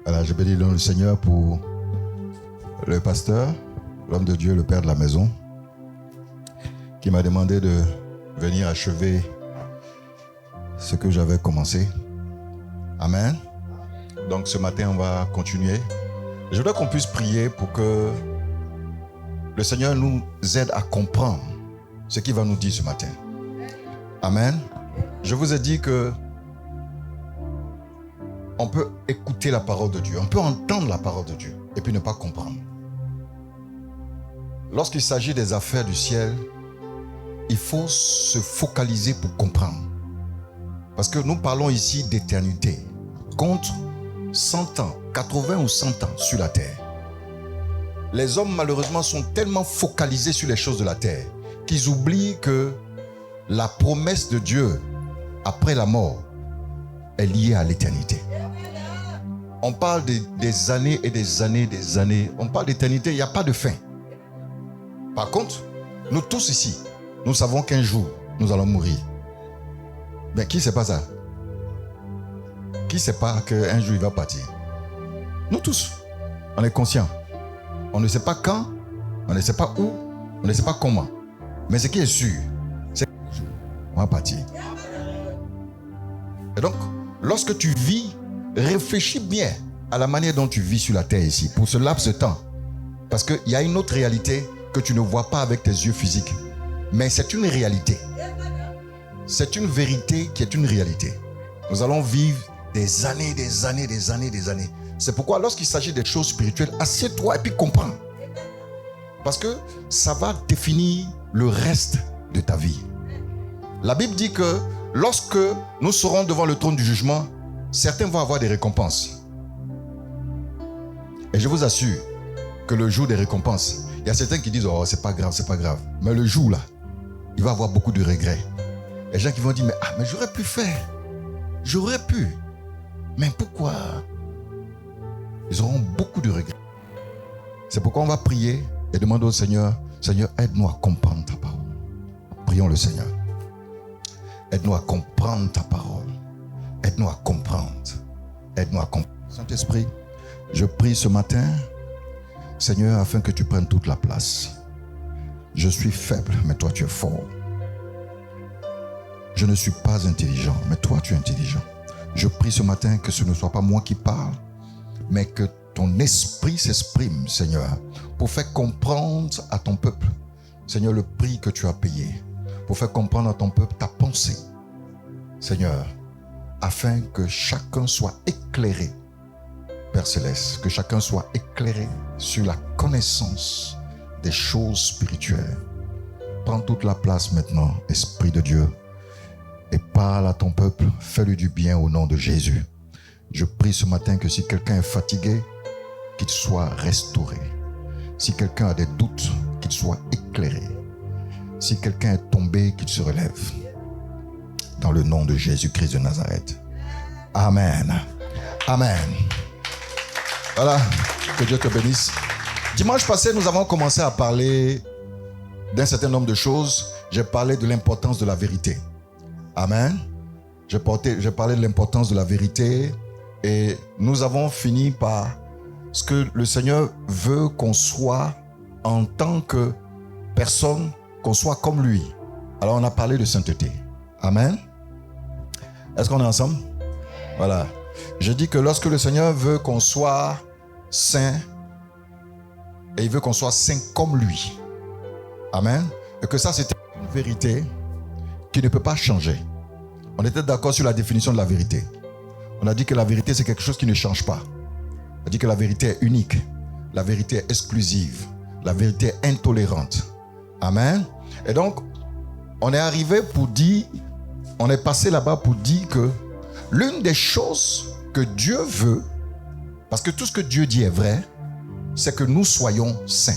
Voilà, je bénis le Seigneur pour le pasteur, l'homme de Dieu, le père de la maison, qui m'a demandé de venir achever ce que j'avais commencé. Amen. Donc ce matin, on va continuer. Je voudrais qu'on puisse prier pour que le Seigneur nous aide à comprendre ce qu'il va nous dire ce matin. Amen. Je vous ai dit que on peut écouter la parole de Dieu, on peut entendre la parole de Dieu et puis ne pas comprendre. Lorsqu'il s'agit des affaires du ciel, il faut se focaliser pour comprendre. Parce que nous parlons ici d'éternité contre 100 ans, 80 ou 100 ans sur la terre. Les hommes malheureusement sont tellement focalisés sur les choses de la terre qu'ils oublient que la promesse de Dieu après la mort est liée à l'éternité. On parle des années et des années, des années. On parle d'éternité, il n'y a pas de fin. Par contre, nous tous ici, nous savons qu'un jour, nous allons mourir. Mais qui ne sait pas ça? Qui ne sait pas qu'un jour, il va partir? Nous tous, on est conscients. On ne sait pas quand, on ne sait pas où, on ne sait pas comment. Mais ce qui est sûr, c'est qu'un jour, on va partir. Et donc, lorsque tu vis, réfléchis bien à la manière dont tu vis sur la terre ici, pour ce laps de temps. Parce qu'il y a une autre réalité que tu ne vois pas avec tes yeux physiques. Mais c'est une réalité. C'est une vérité qui est une réalité. Nous allons vivre des années, des années, des années, des années. C'est pourquoi lorsqu'il s'agit des choses spirituelles, assieds-toi et puis comprends. Parce que ça va définir le reste de ta vie. La Bible dit que lorsque nous serons devant le trône du jugement, certains vont avoir des récompenses. Et je vous assure que le jour des récompenses, il y a certains qui disent « Oh, c'est pas grave, c'est pas grave. » Mais le jour là, il va avoir beaucoup de regrets. Les gens qui vont dire « Mais j'aurais pu faire. J'aurais pu. Mais pourquoi ?» Ils auront beaucoup de regrets. C'est pourquoi on va prier et demander au Seigneur « Seigneur, aide-nous à comprendre ta parole. » Prions le Seigneur. Aide-nous à comprendre ta parole. Aide-nous à comprendre. Aide-nous à comprendre. Saint-Esprit, je prie ce matin, Seigneur, afin que tu prennes toute la place. Je suis faible, mais toi tu es fort. Je ne suis pas intelligent, mais toi tu es intelligent. Je prie ce matin que ce ne soit pas moi qui parle, mais que ton esprit s'exprime, Seigneur, pour faire comprendre à ton peuple, Seigneur, le prix que tu as payé, pour faire comprendre à ton peuple ta pensée, Seigneur, afin que chacun soit éclairé, Père Céleste, que chacun soit éclairé sur la connaissance des choses spirituelles. Prends toute la place maintenant, Esprit de Dieu, et parle à ton peuple, fais-lui du bien au nom de Jésus. Je prie ce matin que si quelqu'un est fatigué, qu'il soit restauré. Si quelqu'un a des doutes, qu'il soit éclairé. Si quelqu'un est tombé, qu'il se relève. Dans le nom de Jésus-Christ de Nazareth. Amen. Amen. Voilà, que Dieu te bénisse. Dimanche passé, nous avons commencé à parler d'un certain nombre de choses. J'ai parlé de l'importance de la vérité. Amen. J'ai parlé de l'importance de la vérité et nous avons fini par ce que le Seigneur veut qu'on soit en tant que personne, qu'on soit comme lui. Alors on a parlé de sainteté. Amen. Est-ce qu'on est ensemble? Voilà. Je dis que lorsque le Seigneur veut qu'on soit saint, et il veut qu'on soit saint comme lui. Amen. Et que ça, c'est une vérité qui ne peut pas changer. On était d'accord sur la définition de la vérité. On a dit que la vérité, c'est quelque chose qui ne change pas. On a dit que la vérité est unique. La vérité est exclusive. La vérité est intolérante. Amen. Et donc, on est arrivé pour dire, on est passé là-bas pour dire que l'une des choses que Dieu veut, parce que tout ce que Dieu dit est vrai, c'est que nous soyons saints.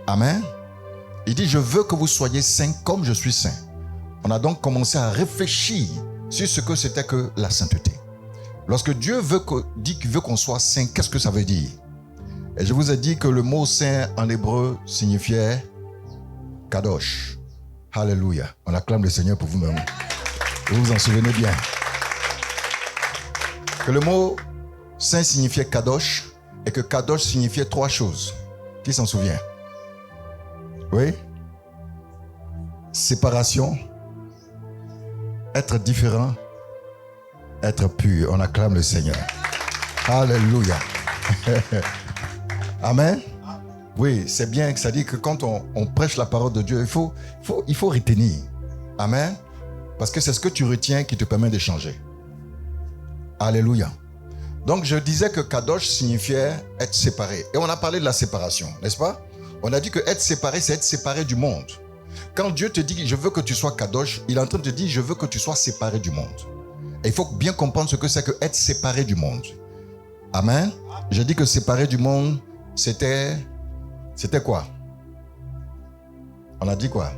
Amen. Il dit, je veux que vous soyez saints comme je suis saint. On a donc commencé à réfléchir sur ce que c'était que la sainteté. Lorsque Dieu dit qu'il veut qu'on soit saint, qu'est-ce que ça veut dire? Et je vous ai dit que le mot saint en hébreu signifiait kadosh. Alléluia. On acclame le Seigneur pour vous-même. Vous vous en souvenez bien. Que le mot saint signifiait kadosh et que kadosh signifiait 3 choses. Qui s'en souvient? Oui? Séparation, être différent, être pur. On acclame le Seigneur. Alléluia. Amen. Oui, c'est bien que ça dit que quand on prêche la parole de Dieu, il faut retenir. Amen. Parce que c'est ce que tu retiens qui te permet de changer. Alléluia. Donc je disais que kadosh signifiait être séparé. Et on a parlé de la séparation, n'est-ce pas? On a dit que être séparé, c'est être séparé du monde. Quand Dieu te dit, je veux que tu sois kadosh, il est en train de te dire, je veux que tu sois séparé du monde. Et il faut bien comprendre ce que c'est que être séparé du monde. Amen. Je dis que séparé du monde, c'était quoi? On a dit quoi?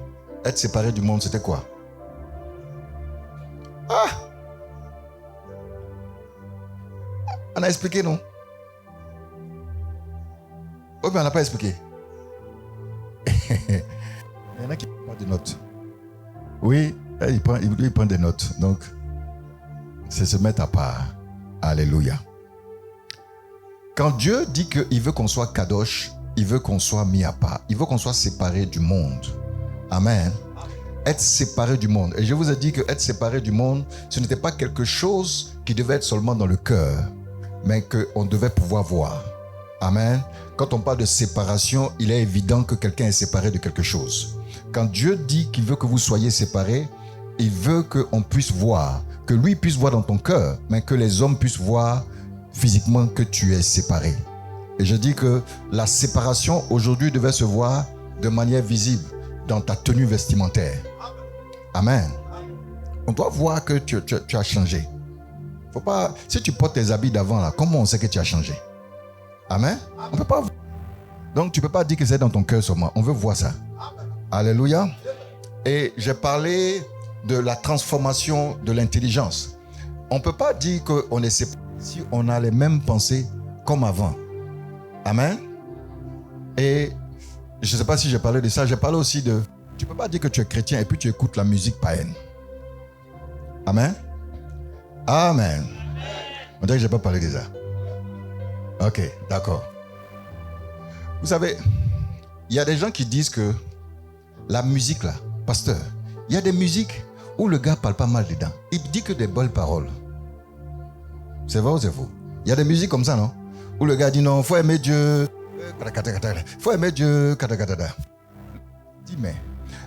Être séparé du monde, c'était quoi? Ah! On a expliqué, non? Oh, mais on n'a pas expliqué. Il y en a qui prennent des notes. Oui, il prend des notes. Donc, c'est se mettre à part. Alléluia. Quand Dieu dit qu'il veut qu'on soit kadosh, il veut qu'on soit mis à part. Il veut qu'on soit séparé du monde. Amen. Être séparé du monde. Et je vous ai dit que être séparé du monde, ce n'était pas quelque chose qui devait être seulement dans le cœur, mais qu'on devait pouvoir voir. Amen. Quand on parle de séparation, il est évident que quelqu'un est séparé de quelque chose. Quand Dieu dit qu'il veut que vous soyez séparés, il veut qu'on puisse voir, que lui puisse voir dans ton cœur, mais que les hommes puissent voir physiquement que tu es séparé. Et je dis que la séparation aujourd'hui devait se voir de manière visible dans ta tenue vestimentaire. Amen. On doit voir que tu as changé. Faut pas, si tu portes tes habits d'avant, là, comment on sait que tu as changé? Amen. On peut pas. Donc tu peux pas dire que c'est dans ton cœur seulement. On veut voir ça. Alléluia. Et j'ai parlé de la transformation de l'intelligence. On peut pas dire qu'on est séparé si on a les mêmes pensées comme avant. Amen. Et je ne sais pas si j'ai parlé de ça. J'ai parlé aussi de... Tu ne peux pas dire que tu es chrétien et puis tu écoutes la musique païenne. Amen. Amen. On dirait que je n'ai pas parlé de ça. Ok, d'accord. Vous savez, il y a des gens qui disent que la musique là, pasteur, il y a des musiques où le gars ne parle pas mal dedans. Il dit que des bonnes paroles. C'est vrai ou c'est faux? Il y a des musiques comme ça, non? Où le gars dit non, il faut aimer Dieu. Il faut aimer Dieu. Dis mais,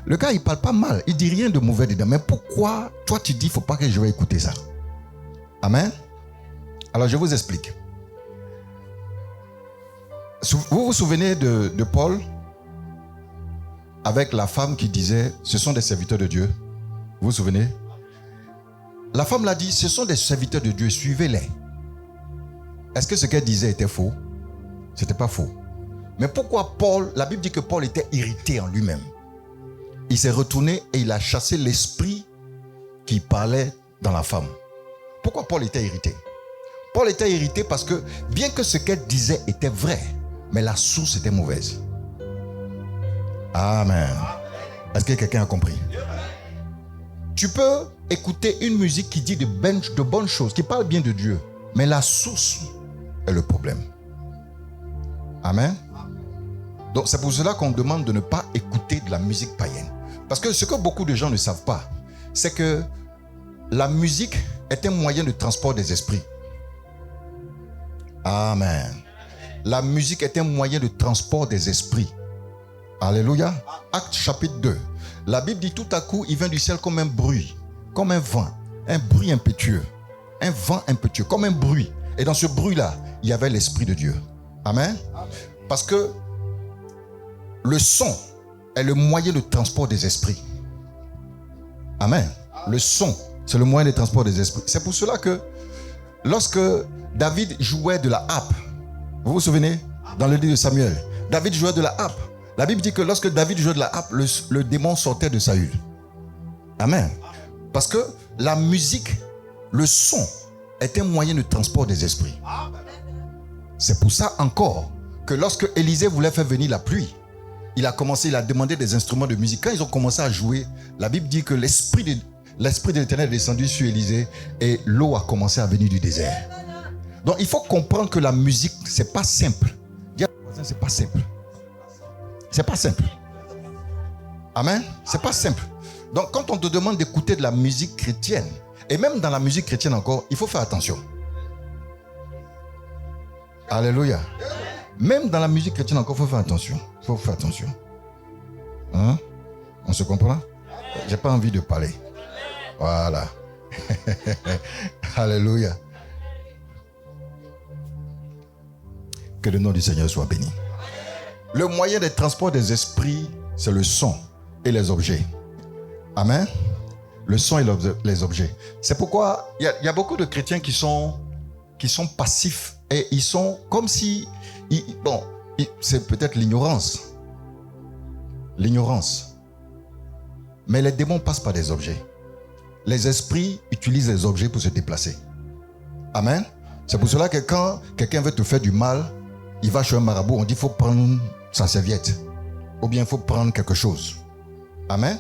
le gars il parle pas mal, il dit rien de mauvais dedans. Mais pourquoi toi tu dis il ne faut pas que je vais écouter ça? Amen. Alors je vous explique. Vous vous souvenez de Paul avec la femme qui disait ce sont des serviteurs de Dieu? Vous vous souvenez? La femme l'a dit, ce sont des serviteurs de Dieu, suivez-les. Est-ce que ce qu'elle disait était faux? Ce n'était pas faux. Mais pourquoi Paul, la Bible dit que Paul était irrité en lui-même. Il s'est retourné et il a chassé l'esprit qui parlait dans la femme. Pourquoi Paul était irrité? Paul était irrité parce que bien que ce qu'elle disait était vrai, mais la source était mauvaise. Amen. Est-ce que quelqu'un a compris? Tu peux écouter une musique qui dit de bonnes choses, qui parle bien de Dieu, mais la source est le problème. Amen. Donc c'est pour cela qu'on demande de ne pas écouter de la musique païenne. Parce que ce que beaucoup de gens ne savent pas, c'est que la musique est un moyen de transport des esprits. Amen. La musique est un moyen de transport des esprits. Alléluia. Acte chapitre 2. La Bible dit tout à coup, il vient du ciel comme un bruit, comme un vent, un bruit impétueux, un vent impétueux, comme un bruit. Et dans ce bruit-là, il y avait l'Esprit de Dieu. Amen. Parce que le son est le moyen de transport des esprits. Amen. Le son, c'est le moyen de transport des esprits. C'est pour cela que lorsque David jouait de la harpe, vous vous souvenez, dans le livre de Samuel, David jouait de la harpe. La Bible dit que lorsque David jouait de la harpe, le démon sortait de Saül. Amen. Parce que la musique, le son, est un moyen de transport des esprits. C'est pour ça encore que lorsque Élisée voulait faire venir la pluie, il a demandé des instruments de musique. Quand ils ont commencé à jouer, la Bible dit que l'Esprit de l'Éternel est descendu sur Élisée et l'eau a commencé à venir du désert. Donc il faut comprendre que la musique, c'est pas simple. Dis à ton voisin, c'est pas simple. C'est pas simple. Amen. C'est pas simple. Donc quand on te demande d'écouter de la musique chrétienne, et même dans la musique chrétienne encore, il faut faire attention. Alléluia. Même dans la musique chrétienne encore, il faut faire attention. Il faut faire attention. Hein? On se comprend? J'ai pas envie de parler. Voilà. Alléluia. Que le nom du Seigneur soit béni. Le moyen de transport des esprits, c'est le son et les objets. Amen. Le son et les objets. C'est pourquoi il y a beaucoup de chrétiens qui sont passifs et ils sont comme si... c'est peut-être l'ignorance. L'ignorance. Mais les démons passent par des objets. Les esprits utilisent les objets pour se déplacer. Amen. C'est pour cela que quand quelqu'un veut te faire du mal, il va chez un marabout, on dit qu'il faut prendre sa serviette. Ou bien il faut prendre quelque chose. Amen.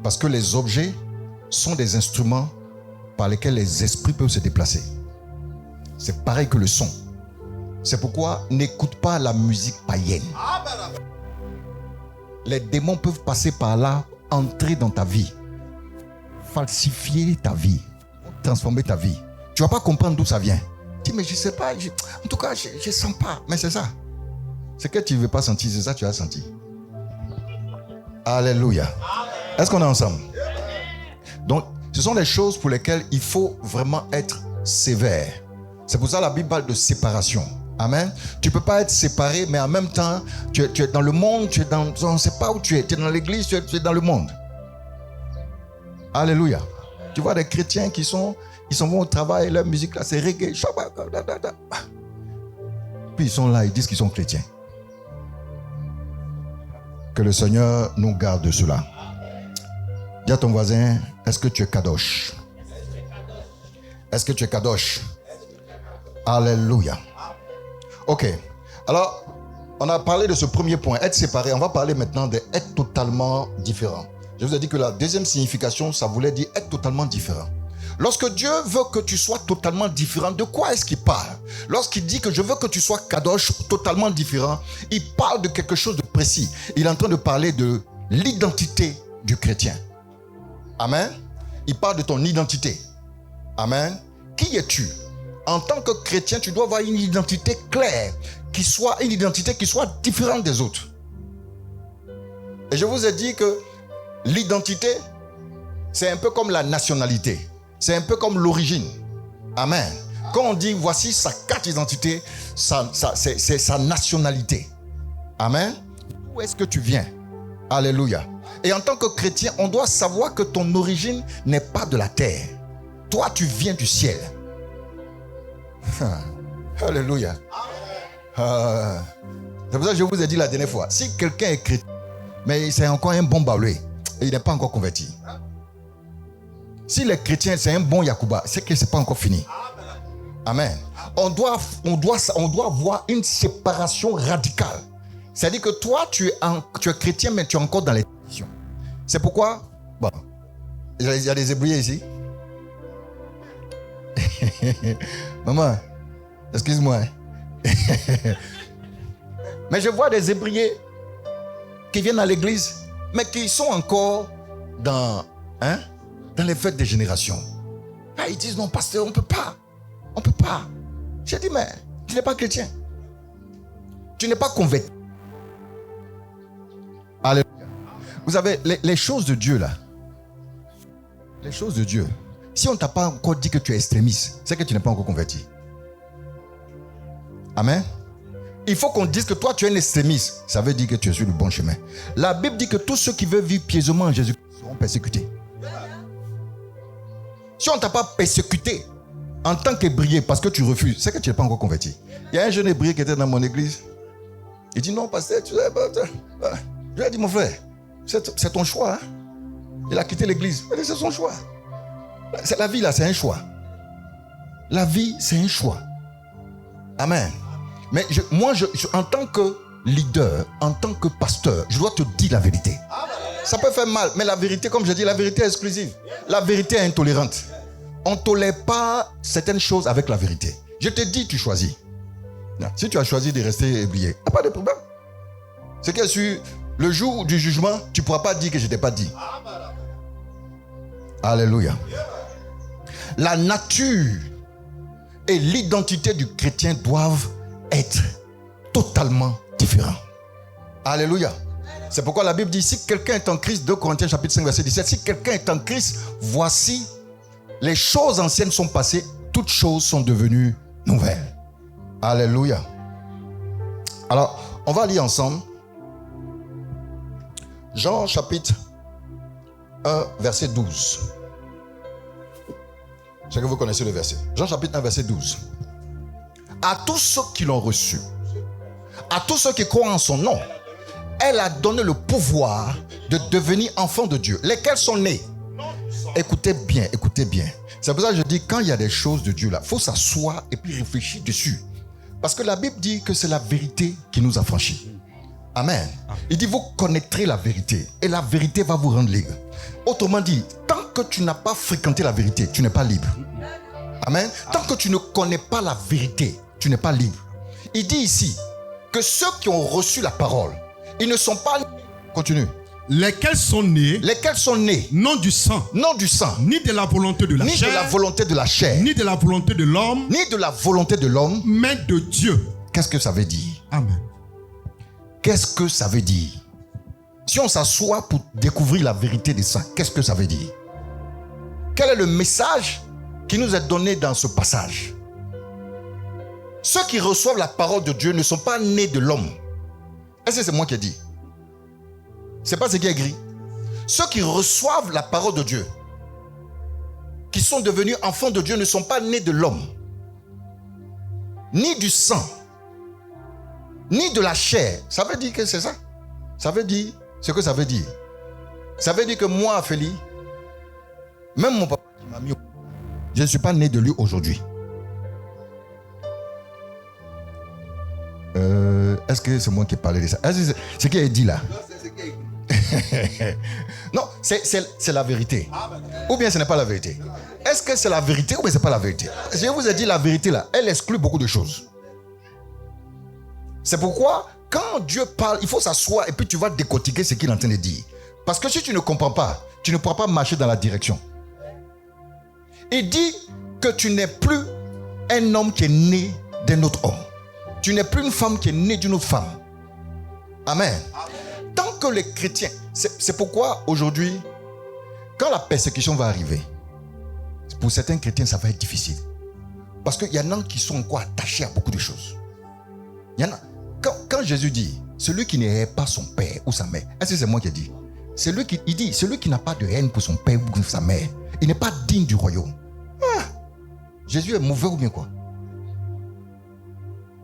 Parce que les objets sont des instruments par lesquels les esprits peuvent se déplacer. C'est pareil que le son. C'est pourquoi n'écoute pas la musique païenne. Les démons peuvent passer par là, entrer dans ta vie, falsifier ta vie, transformer ta vie. Tu ne vas pas comprendre d'où ça vient. Tu dis, mais je ne sais pas, en tout cas, je ne sens pas. Mais c'est ça. C'est que tu ne veux pas sentir, c'est ça que tu as senti. Alléluia. Est-ce qu'on est ensemble? Donc, ce sont des choses pour lesquelles il faut vraiment être sévère. C'est pour ça que la Bible parle de séparation. Amen. Tu ne peux pas être séparé, mais en même temps, tu es dans le monde, on ne sait pas où tu es. Tu es dans l'église, tu es dans le monde. Alléluia. Tu vois des chrétiens qui s'en vont au travail, leur musique là, c'est reggae. Puis ils sont là, ils disent qu'ils sont chrétiens. Que le Seigneur nous garde de cela. Dis à ton voisin, est-ce que tu es kadosh? Est-ce que tu es kadosh? Alléluia. Ok. Alors, on a parlé de ce premier point, être séparé. On va parler maintenant d'être totalement différent. Je vous ai dit que la deuxième signification, ça voulait dire être totalement différent. Lorsque Dieu veut que tu sois totalement différent, de quoi est-ce qu'il parle? Lorsqu'il dit que je veux que tu sois kadosh, totalement différent, il parle de quelque chose de précis. Il est en train de parler de l'identité du chrétien. Amen. Il parle de ton identité. Amen. Qui es-tu? En tant que chrétien, tu dois avoir une identité claire, une identité qui soit différente des autres. Et je vous ai dit que l'identité, c'est un peu comme la nationalité. C'est un peu comme l'origine. Amen. Quand on dit voici sa carte d'identité, c'est sa nationalité. Amen. Où est-ce que tu viens? Alléluia. Et en tant que chrétien, on doit savoir que ton origine n'est pas de la terre. Toi, tu viens du ciel. Alléluia. C'est pour ça que je vous ai dit la dernière fois. Si quelqu'un est chrétien, mais c'est encore un bon baloué, et il n'est pas encore converti. Si les chrétiens, c'est un bon Yacouba, c'est que ce n'est pas encore fini. Amen. On doit avoir une séparation radicale. C'est-à-dire que toi, tu es chrétien, mais tu es encore dans les traditions. C'est pourquoi, bon, il y a des ébrouillés ici. Maman, excuse-moi. Mais je vois des ébrouillés qui viennent à l'église, mais qui sont encore dans les fêtes des générations. Là, ils disent non, pasteur, on ne peut pas. On ne peut pas. J'ai dit, mais tu n'es pas chrétien. Tu n'es pas converti. Alléluia. Vous savez, les choses de Dieu là, les choses de Dieu, si on ne t'a pas encore dit que tu es extrémiste, c'est que tu n'es pas encore converti. Amen. Il faut qu'on dise que toi tu es un extrémiste. Ça veut dire que tu es sur le bon chemin. La Bible dit que tous ceux qui veulent vivre pieusement en Jésus seront persécutés. Si on ne t'a pas persécuté en tant qu'hébreu parce que tu refuses, c'est que tu n'es pas encore converti. Il y a un jeune hébreu qui était dans mon église. Il dit non, pasteur, tu sais pas. Je lui ai dit, mon frère, c'est ton choix. Hein? Il a quitté l'église. C'est son choix. C'est la vie là, c'est un choix. La vie, c'est un choix. Amen. Mais moi, en tant que leader, en tant que pasteur, je dois te dire la vérité. Ça peut faire mal, mais la vérité, comme je dis, la vérité est exclusive. La vérité est intolérante. On ne tolère pas certaines choses avec la vérité. Je te dis, tu choisis. Non. Si tu as choisi de rester oublié, il n'y a pas de problème. C'est que sur le jour du jugement, tu ne pourras pas dire que je ne t'ai pas dit. Alléluia. La nature et l'identité du chrétien doivent être totalement différents. Alléluia. C'est pourquoi la Bible dit, si quelqu'un est en Christ, 2 Corinthiens chapitre 5 verset 17, si quelqu'un est en Christ, voici, les choses anciennes sont passées, toutes choses sont devenues nouvelles. Alléluia. Alors, on va lire ensemble Jean chapitre 1 verset 12. Je sais que vous connaissez le verset. Jean chapitre 1 verset 12. À tous ceux qui l'ont reçu, à tous ceux qui croient en son nom, elle a donné le pouvoir de devenir enfants de Dieu, lesquels sont nés. Écoutez bien, écoutez bien. C'est pour ça que je dis, quand il y a des choses de Dieu là, il faut s'asseoir et puis réfléchir dessus. Parce que la Bible dit que c'est la vérité qui nous affranchit. Amen. Il dit, vous connaîtrez la vérité et la vérité va vous rendre libre. Autrement dit, tant que tu n'as pas fréquenté la vérité, tu n'es pas libre. Amen. Tant que tu ne connais pas la vérité, tu n'es pas libre. Il dit ici que ceux qui ont reçu la parole, ils ne sont pas... Continue. Lesquels sont nés, non du sang, ni de la volonté de la ni chair, de la volonté de la chair, ni de la volonté de l'homme, ni de la volonté de l'homme, mais de Dieu. Qu'est-ce que ça veut dire? Amen. Qu'est-ce que ça veut dire? Si on s'assoit pour découvrir la vérité de ça, qu'est-ce que ça veut dire? Quel est le message qui nous est donné dans ce passage? Ceux qui reçoivent la parole de Dieu ne sont pas nés de l'homme. Est-ce que c'est moi qui ai dit? C'est pas ce qui est écrit. Ceux qui reçoivent la parole de Dieu, qui sont devenus enfants de Dieu, ne sont pas nés de l'homme, ni du sang, ni de la chair. Ça veut dire que c'est ça. Ça veut dire ce que ça veut dire. Ça veut dire que moi, Aphélie, même mon papa qui m'a mis au... je ne suis pas né de lui aujourd'hui. Est-ce que c'est moi qui ai parlé de ça? Est-ce que c'est ce qu'il a dit là? Non, c'est la vérité. Ou bien ce n'est pas la vérité. Est-ce que c'est la vérité ou bien ce n'est pas la vérité? Je vous ai dit la vérité là, elle exclut beaucoup de choses. C'est pourquoi quand Dieu parle, il faut s'asseoir et puis tu vas décortiquer ce qu'il est en train de dire. Parce que si tu ne comprends pas, tu ne pourras pas marcher dans la direction. Il dit que tu n'es plus un homme qui est né d'un autre homme. Tu n'es plus une femme qui est née d'une autre femme. Amen. Tant que les chrétiens, c'est pourquoi aujourd'hui, quand la persécution va arriver, pour certains chrétiens, ça va être difficile. Parce qu'il y en a qui sont encore attachés à beaucoup de choses. Il y en a, quand Jésus dit, celui qui n'hait pas son père ou sa mère, est-ce que c'est moi qui ai dit? Il dit, celui qui n'a pas de haine pour son père ou pour sa mère, il n'est pas digne du royaume. Ah, Jésus est mauvais ou bien quoi?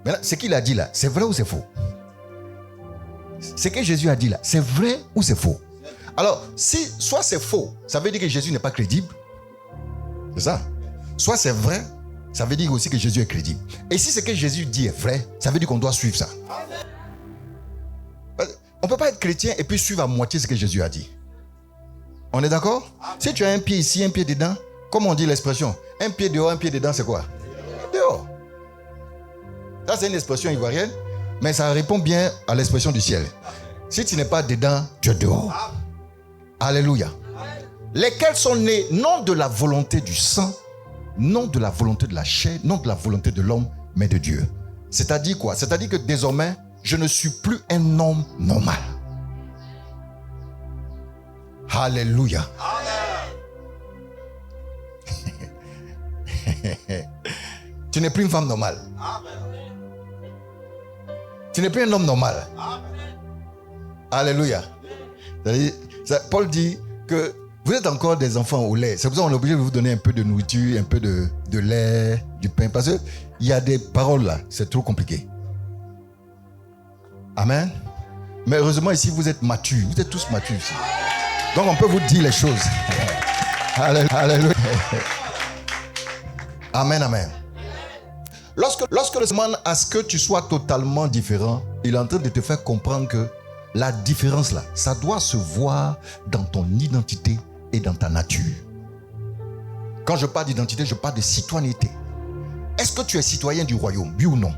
Maintenant, ce qu'il a dit là, c'est vrai ou c'est faux? Ce que Jésus a dit là, c'est vrai ou c'est faux? Alors, si soit c'est faux, ça veut dire que Jésus n'est pas crédible. C'est ça. Soit c'est vrai, ça veut dire aussi que Jésus est crédible. Et si ce que Jésus dit est vrai, ça veut dire qu'on doit suivre ça. On ne peut pas être chrétien et puis suivre à moitié ce que Jésus a dit. On est d'accord? Si tu as un pied ici, un pied dedans, comme on dit l'expression, un pied dehors, un pied dedans, c'est quoi? Dehors. Ça, c'est une expression ivoirienne, mais ça répond bien à l'expression du ciel. Si tu n'es pas dedans, tu es dehors. Alléluia. Lesquels sont nés non de la volonté du sang, non de la volonté de la chair, non de la volonté de l'homme, mais de Dieu. C'est-à-dire quoi? C'est-à-dire que désormais, je ne suis plus un homme normal. Alléluia. Tu n'es plus une femme normale. Tu n'es plus un homme normal. Alléluia. Paul dit que vous êtes encore des enfants au lait. C'est pour ça qu'on est obligé de vous donner un peu de nourriture, un peu de lait, du pain. Parce qu'il y a des paroles là, c'est trop compliqué. Amen. Mais heureusement ici, vous êtes matures. Vous êtes tous matures ici. Donc on peut vous dire les choses. Alléluia. Amen, amen. Lorsque le demande à ce que tu sois totalement différent, il est en train de te faire comprendre que la différence là, ça doit se voir dans ton identité et dans ta nature. Quand je parle d'identité, je parle de citoyenneté. est-ce que tu es citoyen du royaume, oui ou non?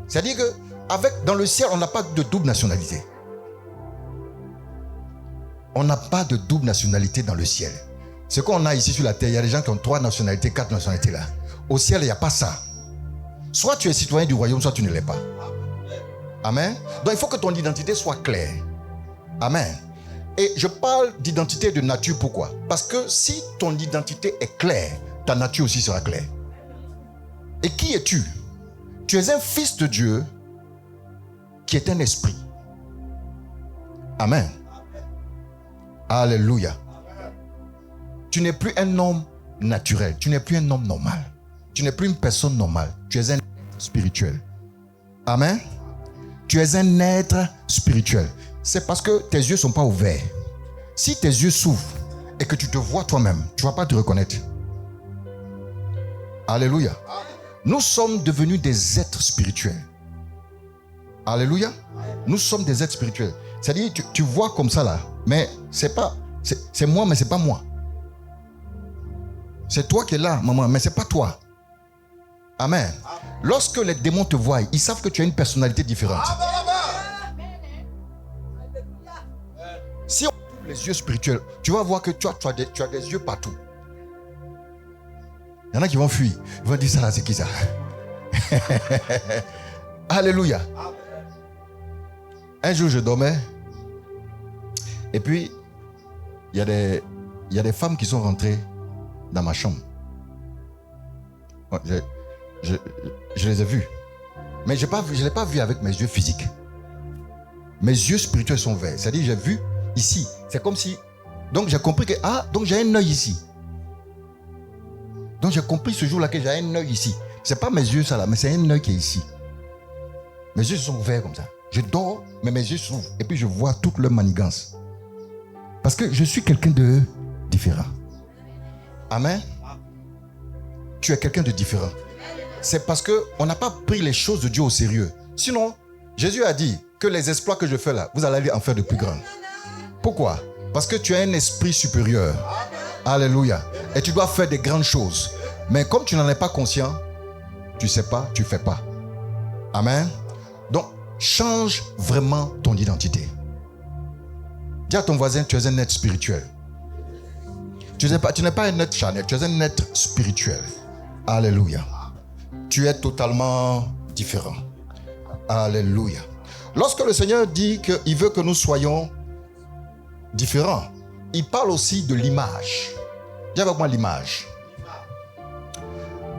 C'est-à-dire que dans le ciel, on n'a pas de double nationalité. On n'a pas de double nationalité dans le ciel. Ce qu'on a ici sur la terre, il y a des gens qui ont 3 nationalités, 4 nationalités là. Au ciel, il n'y a pas ça. Soit tu es citoyen du royaume, soit tu ne l'es pas. Amen. Donc il faut que ton identité soit claire. Amen. Et je parle d'identité de nature, pourquoi? Parce que si ton identité est claire, ta nature aussi sera claire. Et qui es-tu? Tu es un fils de Dieu qui est un esprit. Amen. Alléluia. Tu n'es plus un homme naturel. Tu n'es plus un homme normal. Tu n'es plus une personne normale. Tu es un être spirituel. Amen. Tu es un être spirituel. C'est parce que tes yeux ne sont pas ouverts. Si tes yeux s'ouvrent et que tu te vois toi-même, tu ne vas pas te reconnaître. Alléluia. Nous sommes devenus des êtres spirituels. Alléluia. Nous sommes des êtres spirituels. C'est-à-dire, tu vois comme ça là, mais c'est moi, mais c'est pas moi. C'est toi qui es là, maman, mais c'est pas toi. Amen. Lorsque les démons te voient, ils savent que tu as une personnalité différente. Si on ouvre les yeux spirituels, tu vas voir que tu as des yeux partout. Il y en a qui vont fuir. Ils vont dire ça là, c'est qui ça? Alléluia. Un jour, je dormais. Et puis, il y a des femmes qui sont rentrées dans ma chambre. Je les ai vues. Mais je ne l'ai pas vu avec mes yeux physiques. Mes yeux spirituels sont verts. C'est-à-dire, j'ai vu ici. C'est comme si... Donc, j'ai compris que... Ah, donc j'ai un œil ici. Donc, j'ai compris ce jour-là que j'ai un œil ici. Ce n'est pas mes yeux, ça là, mais c'est un œil qui est ici. Mes yeux sont verts comme ça. Je dors, mais mes yeux s'ouvrent. Et puis, je vois toute leur manigance. Parce que je suis quelqu'un de différent. Amen. Tu es quelqu'un de différent. C'est parce qu'on n'a pas pris les choses de Dieu au sérieux. Sinon, Jésus a dit que les exploits que je fais là, vous allez en faire de plus grands. Pourquoi? Parce que tu as un esprit supérieur. Alléluia. Et tu dois faire des grandes choses. Mais comme tu n'en es pas conscient, tu ne sais pas, tu ne fais pas. Amen. Donc, change vraiment ton identité. Dis à ton voisin, tu es un être spirituel. Tu n'es pas un être charnel, tu es un être spirituel. Alléluia. Tu es totalement différent. Alléluia. Lorsque le Seigneur dit qu'il veut que nous soyons différents, il parle aussi de l'image. Dis avec moi l'image.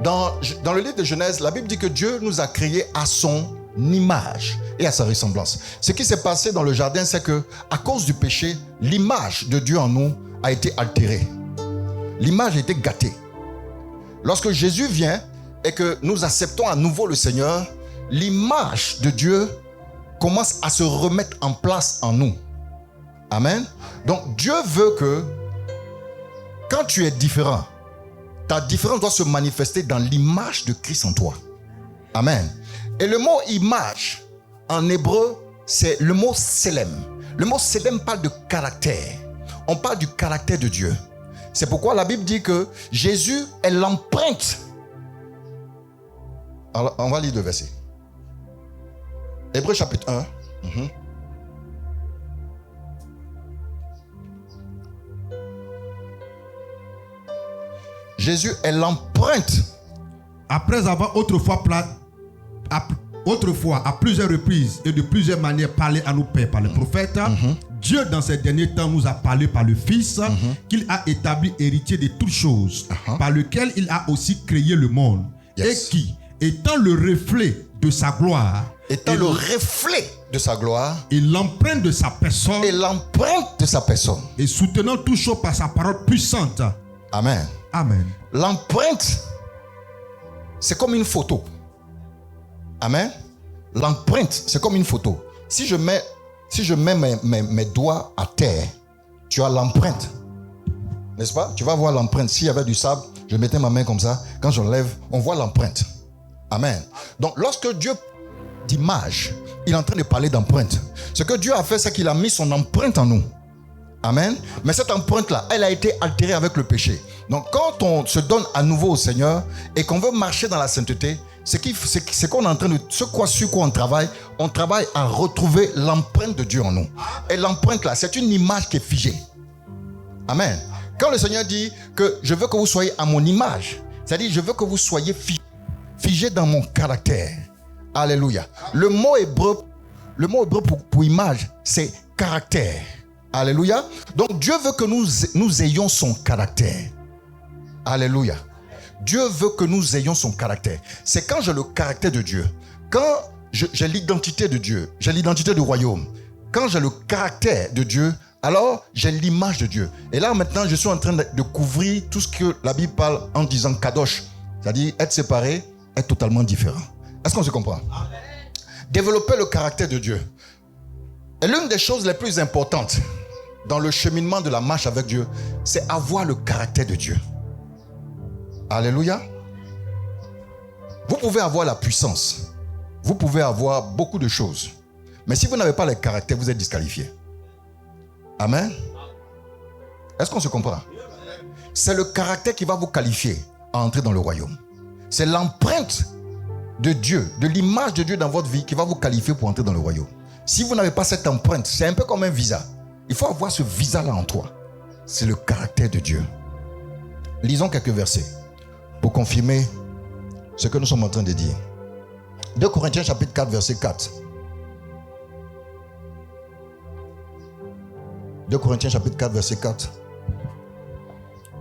Dans le livre de Genèse, la Bible dit que Dieu nous a créés à son image et à sa ressemblance. Ce qui s'est passé dans le jardin, c'est que à cause du péché, l'image de Dieu en nous a été altérée. L'image a été gâtée. Lorsque Jésus vient et que nous acceptons à nouveau le Seigneur, l'image de Dieu commence à se remettre en place en nous. Amen. Donc Dieu veut que quand tu es différent, ta différence doit se manifester dans l'image de Christ en toi. Amen. Et le mot image en hébreu, c'est le mot selem. Le mot selem parle de caractère. On parle du caractère de Dieu. C'est pourquoi la Bible dit que Jésus est l'empreinte. Alors, on va lire le verset. Hébreux chapitre 1. Jésus est l'empreinte. Après avoir autrefois à plusieurs reprises et de plusieurs manières parlé à nos pères par les prophètes, Dieu dans ces derniers temps nous a parlé par le Fils qu'il a établi héritier de toutes choses, par lequel il a aussi créé le monde, et qui, étant le reflet de sa gloire, et l'empreinte de sa personne, et soutenant toutes choses par sa parole puissante. Amen. Amen. L'empreinte, c'est comme une photo. Amen. L'empreinte, c'est comme une photo. Si je mets mes doigts à terre, tu as l'empreinte. N'est-ce pas? Tu vas voir l'empreinte. S'il y avait du sable, je mettais ma main comme ça. Quand je lève, on voit l'empreinte. Amen. Donc, lorsque Dieu d'image, il est en train de parler d'empreinte. Ce que Dieu a fait, c'est qu'il a mis son empreinte en nous. Amen. Mais cette empreinte-là, elle a été altérée avec le péché. Donc quand on se donne à nouveau au Seigneur et qu'on veut marcher dans la sainteté, c'est qu'on est en train de, sur quoi on travaille à retrouver l'empreinte de Dieu en nous. Et l'empreinte là, c'est une image qui est figée. Amen. Quand le Seigneur dit que je veux que vous soyez à mon image, c'est-à-dire je veux que vous soyez figé dans mon caractère. Alléluia. Le mot hébreu pour image, c'est caractère. Alléluia. Donc Dieu veut que nous ayons son caractère. Alléluia. Dieu veut que nous ayons son caractère. C'est quand j'ai le caractère de Dieu, quand j'ai l'identité de Dieu, j'ai l'identité du royaume, quand j'ai le caractère de Dieu, alors j'ai l'image de Dieu. Et là maintenant, je suis en train de couvrir tout ce que la Bible parle en disant kadosh, c'est-à-dire être séparé, être totalement différent. Est-ce qu'on se comprend? Amen. Développer le caractère de Dieu est l'une des choses les plus importantes dans le cheminement de la marche avec Dieu, c'est avoir le caractère de Dieu. Alléluia. Vous pouvez avoir la puissance, vous pouvez avoir beaucoup de choses, mais si vous n'avez pas le caractère, vous êtes disqualifié. Amen. Est-ce qu'on se comprend? C'est le caractère qui va vous qualifier à entrer dans le royaume. C'est l'empreinte de Dieu, de l'image de Dieu dans votre vie qui va vous qualifier pour entrer dans le royaume. Si vous n'avez pas cette empreinte, c'est un peu comme un visa. Il faut avoir ce visa-là en toi. C'est le caractère de Dieu. Lisons quelques versets pour confirmer ce que nous sommes en train de dire. 2 Corinthiens chapitre 4, verset 4. 2 Corinthiens chapitre 4, verset 4.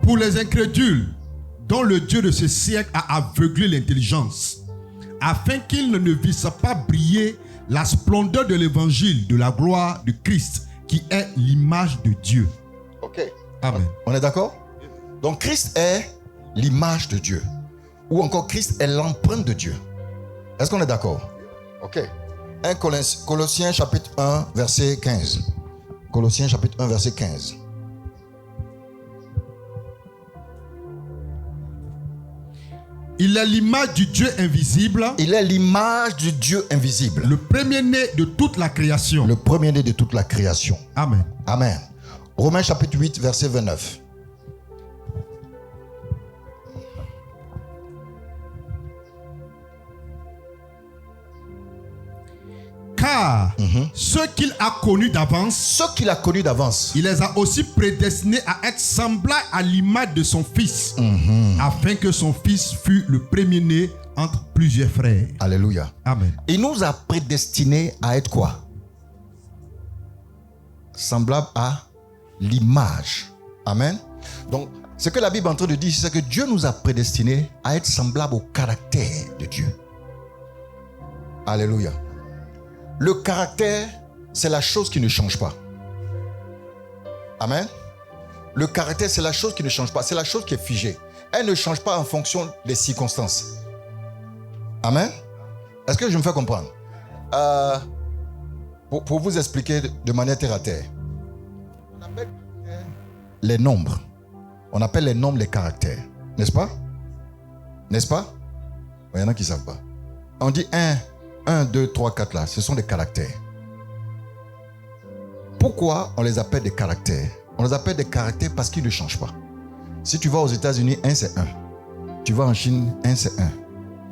Pour les incrédules, dont le Dieu de ce siècle a aveuglé l'intelligence, afin qu'ils ne vissent pas briller la splendeur de l'évangile de la gloire de Christ, qui est l'image de Dieu. Ok. Amen. On est d'accord? Donc Christ est l'image de Dieu. Ou encore Christ est l'empreinte de Dieu. Est-ce qu'on est d'accord? Ok. 1 Colossiens chapitre 1, verset 15. Colossiens chapitre 1, verset 15. Il est l'image du Dieu invisible. Il est l'image du Dieu invisible. Le premier-né de toute la création. Le premier-né de toute la création. Amen. Amen. Romains chapitre 8, verset 29. Car ceux qu'il a connus d'avance, il les a aussi prédestinés à être semblables à l'image de son Fils, afin que son Fils fût le premier-né entre plusieurs frères. Alléluia. Amen. Il nous a prédestinés à être quoi? Semblable à l'image. Amen. Donc, ce que la Bible est en train de dire, c'est que Dieu nous a prédestinés à être semblables au caractère de Dieu. Alléluia. Le caractère, c'est la chose qui ne change pas. Amen. Le caractère, c'est la chose qui ne change pas. C'est la chose qui est figée. Elle ne change pas en fonction des circonstances. Amen. Est-ce que je me fais comprendre? Pour vous expliquer de manière terre à terre. On appelle les nombres. On appelle les nombres les caractères. N'est-ce pas? N'est-ce pas? Il y en a qui ne savent pas. On dit 1, 2, 3, 4 là, ce sont des caractères. Pourquoi on les appelle des caractères? On les appelle des caractères parce qu'ils ne changent pas. Si tu vas aux États-Unis, 1 c'est 1. Tu vas en Chine, 1 c'est 1.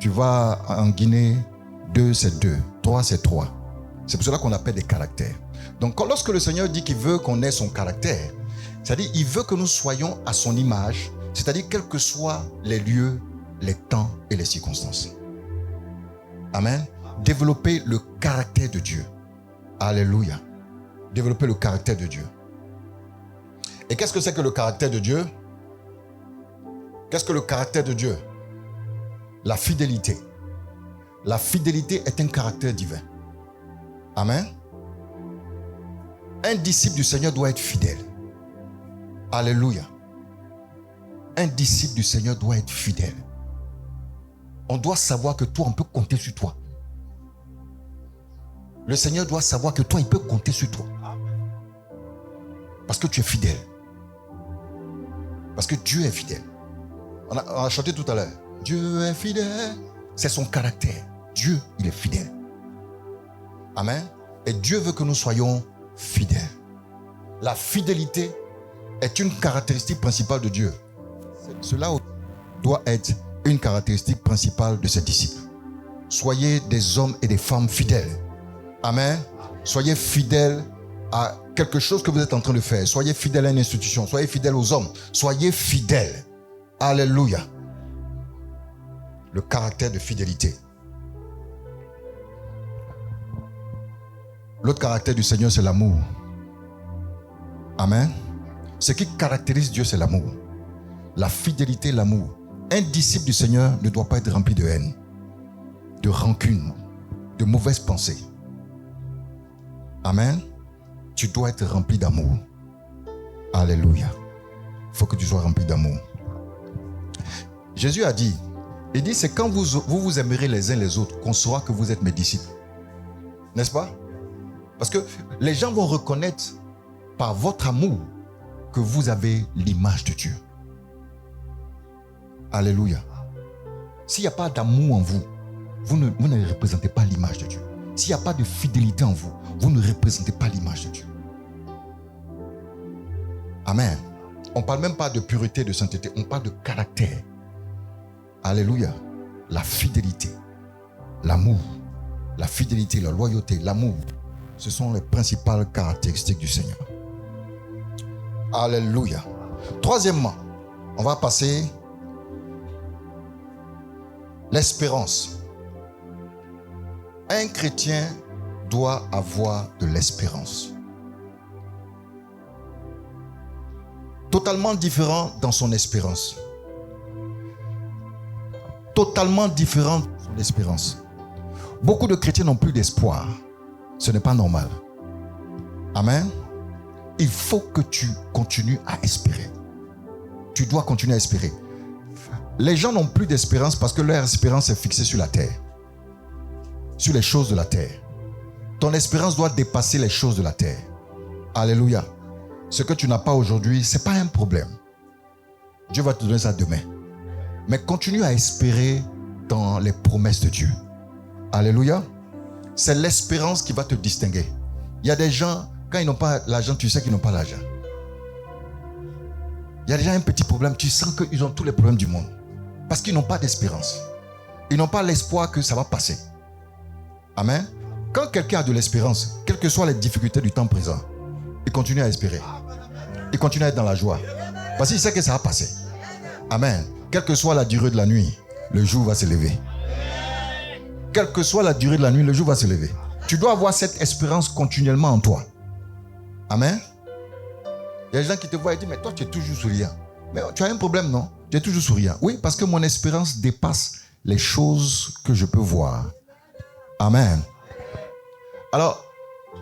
Tu vas en Guinée, 2 c'est 2. 3 c'est 3. C'est pour cela qu'on appelle des caractères. Donc lorsque le Seigneur dit qu'il veut qu'on ait son caractère, c'est-à-dire il veut que nous soyons à son image, c'est-à-dire quels que soient les lieux, les temps et les circonstances. Amen. Développer le caractère de Dieu. Alléluia. Développer le caractère de Dieu. Et qu'est-ce que c'est que le caractère de Dieu? Qu'est-ce que le caractère de Dieu? La fidélité. La fidélité est un caractère divin. Amen. Un disciple du Seigneur doit être fidèle. Alléluia. Un disciple du Seigneur doit être fidèle. On doit savoir que toi, on peut compter sur toi. Le Seigneur doit savoir que toi, il peut compter sur toi. Parce que tu es fidèle. Parce que Dieu est fidèle. On a chanté tout à l'heure. Dieu est fidèle. C'est son caractère. Dieu, il est fidèle. Amen. Et Dieu veut que nous soyons fidèles. La fidélité est une caractéristique principale de Dieu. Cela doit être une caractéristique principale de ses disciples. Soyez des hommes et des femmes fidèles. Amen. Soyez fidèles à quelque chose que vous êtes en train de faire. Soyez fidèles à une institution. Soyez fidèles aux hommes. Soyez fidèles. Alléluia. Le caractère de fidélité. L'autre caractère du Seigneur, c'est l'amour. Amen. Ce qui caractérise Dieu, c'est l'amour. La fidélité, l'amour. Un disciple du Seigneur ne doit pas être rempli de haine, de rancune, de mauvaises pensées. Amen. Tu dois être rempli d'amour. Alléluia. Il faut que tu sois rempli d'amour. Jésus a dit, il dit, c'est quand vous aimerez les uns les autres qu'on saura que vous êtes mes disciples. N'est-ce pas? Parce que les gens vont reconnaître par votre amour que vous avez l'image de Dieu. Alléluia. S'il n'y a pas d'amour en vous, vous ne représentez pas l'image de Dieu. S'il n'y a pas de fidélité en vous, vous ne représentez pas l'image de Dieu. Amen. On ne parle même pas de pureté, de sainteté, on parle de caractère. Alléluia. La fidélité, l'amour, la fidélité, la loyauté, l'amour, ce sont les principales caractéristiques du Seigneur. Alléluia. Troisièmement, on va passer l'espérance. Un chrétien doit avoir de l'espérance. Totalement différent dans son espérance. Totalement différent dans son espérance. Beaucoup de chrétiens n'ont plus d'espoir. Ce n'est pas normal. Amen. Il faut que tu continues à espérer. Tu dois continuer à espérer. Les gens n'ont plus d'espérance parce que leur espérance est fixée sur la terre. Sur les choses de la terre. Ton espérance doit dépasser les choses de la terre. Alléluia. Ce que tu n'as pas aujourd'hui, ce n'est pas un problème. Dieu va te donner ça demain. Mais continue à espérer dans les promesses de Dieu. Alléluia. C'est l'espérance qui va te distinguer. Il y a des gens, quand ils n'ont pas l'argent, tu sais qu'ils n'ont pas l'argent. Il y a déjà un petit problème, tu sens qu'ils ont tous les problèmes du monde. Parce qu'ils n'ont pas d'espérance. Ils n'ont pas l'espoir que ça va passer. Amen. Quand quelqu'un a de l'espérance, quelles que soient les difficultés du temps présent, il continue à espérer. Il continue à être dans la joie. Parce qu'il sait que ça va passer. Amen. Quelle que soit la durée de la nuit, le jour va se lever. Quelle que soit la durée de la nuit, le jour va se lever. Tu dois avoir cette espérance continuellement en toi. Amen. Il y a des gens qui te voient et disent, mais toi tu es toujours souriant. Mais tu as un problème, non? Tu es toujours souriant. Oui, parce que mon espérance dépasse les choses que je peux voir. Amen. Alors,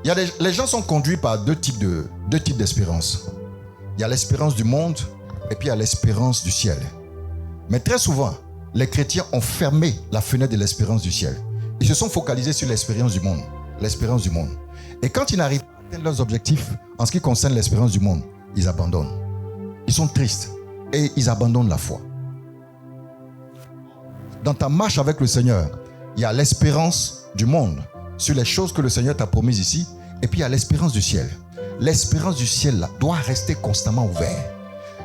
les gens sont conduits par deux types d'espérance. Il y a l'espérance du monde et puis il y a l'espérance du ciel. Mais très souvent, les chrétiens ont fermé la fenêtre de l'espérance du ciel. Ils se sont focalisés sur l'espérance du monde. L'espérance du monde. Et quand ils n'arrivent pas à atteindre leurs objectifs en ce qui concerne l'espérance du monde, ils abandonnent. Ils sont tristes et ils abandonnent la foi. Dans ta marche avec le Seigneur, il y a l'espérance du monde sur les choses que le Seigneur t'a promises ici, et puis il y a l'espérance du ciel. L'espérance du ciel là, doit rester constamment ouverte.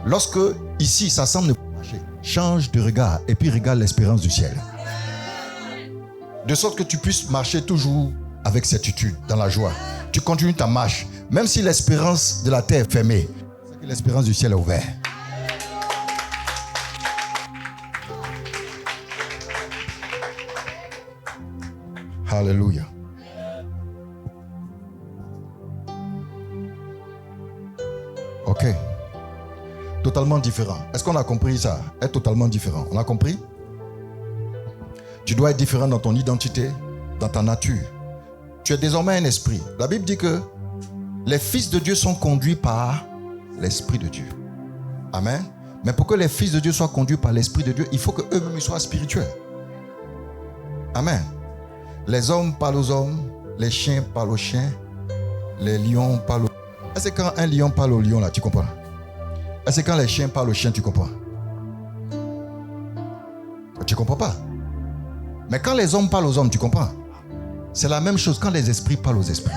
Lorsque ici ça semble ne pas marcher, change de regard et puis regarde l'espérance du ciel. De sorte que tu puisses marcher toujours avec certitude, dans la joie. Tu continues ta marche, même si l'espérance de la terre est fermée, l'espérance du ciel est ouverte. Alléluia. Ok. Totalement différent. Est-ce qu'on a compris ça? Être totalement différent. On a compris? Tu dois être différent dans ton identité, dans ta nature. Tu es désormais un esprit. La Bible dit que les fils de Dieu sont conduits par l'Esprit de Dieu. Amen. Mais pour que les fils de Dieu soient conduits par l'Esprit de Dieu, il faut qu'eux-mêmes soient spirituels. Amen. Les hommes parlent aux hommes, les chiens parlent aux chiens, les lions parlent aux... Est-ce que quand un lion parle au lion, là, tu comprends? Est-ce que quand les chiens parlent aux chiens, tu comprends? Tu ne comprends pas. Mais quand les hommes parlent aux hommes, tu comprends? C'est la même chose quand les esprits parlent aux esprits.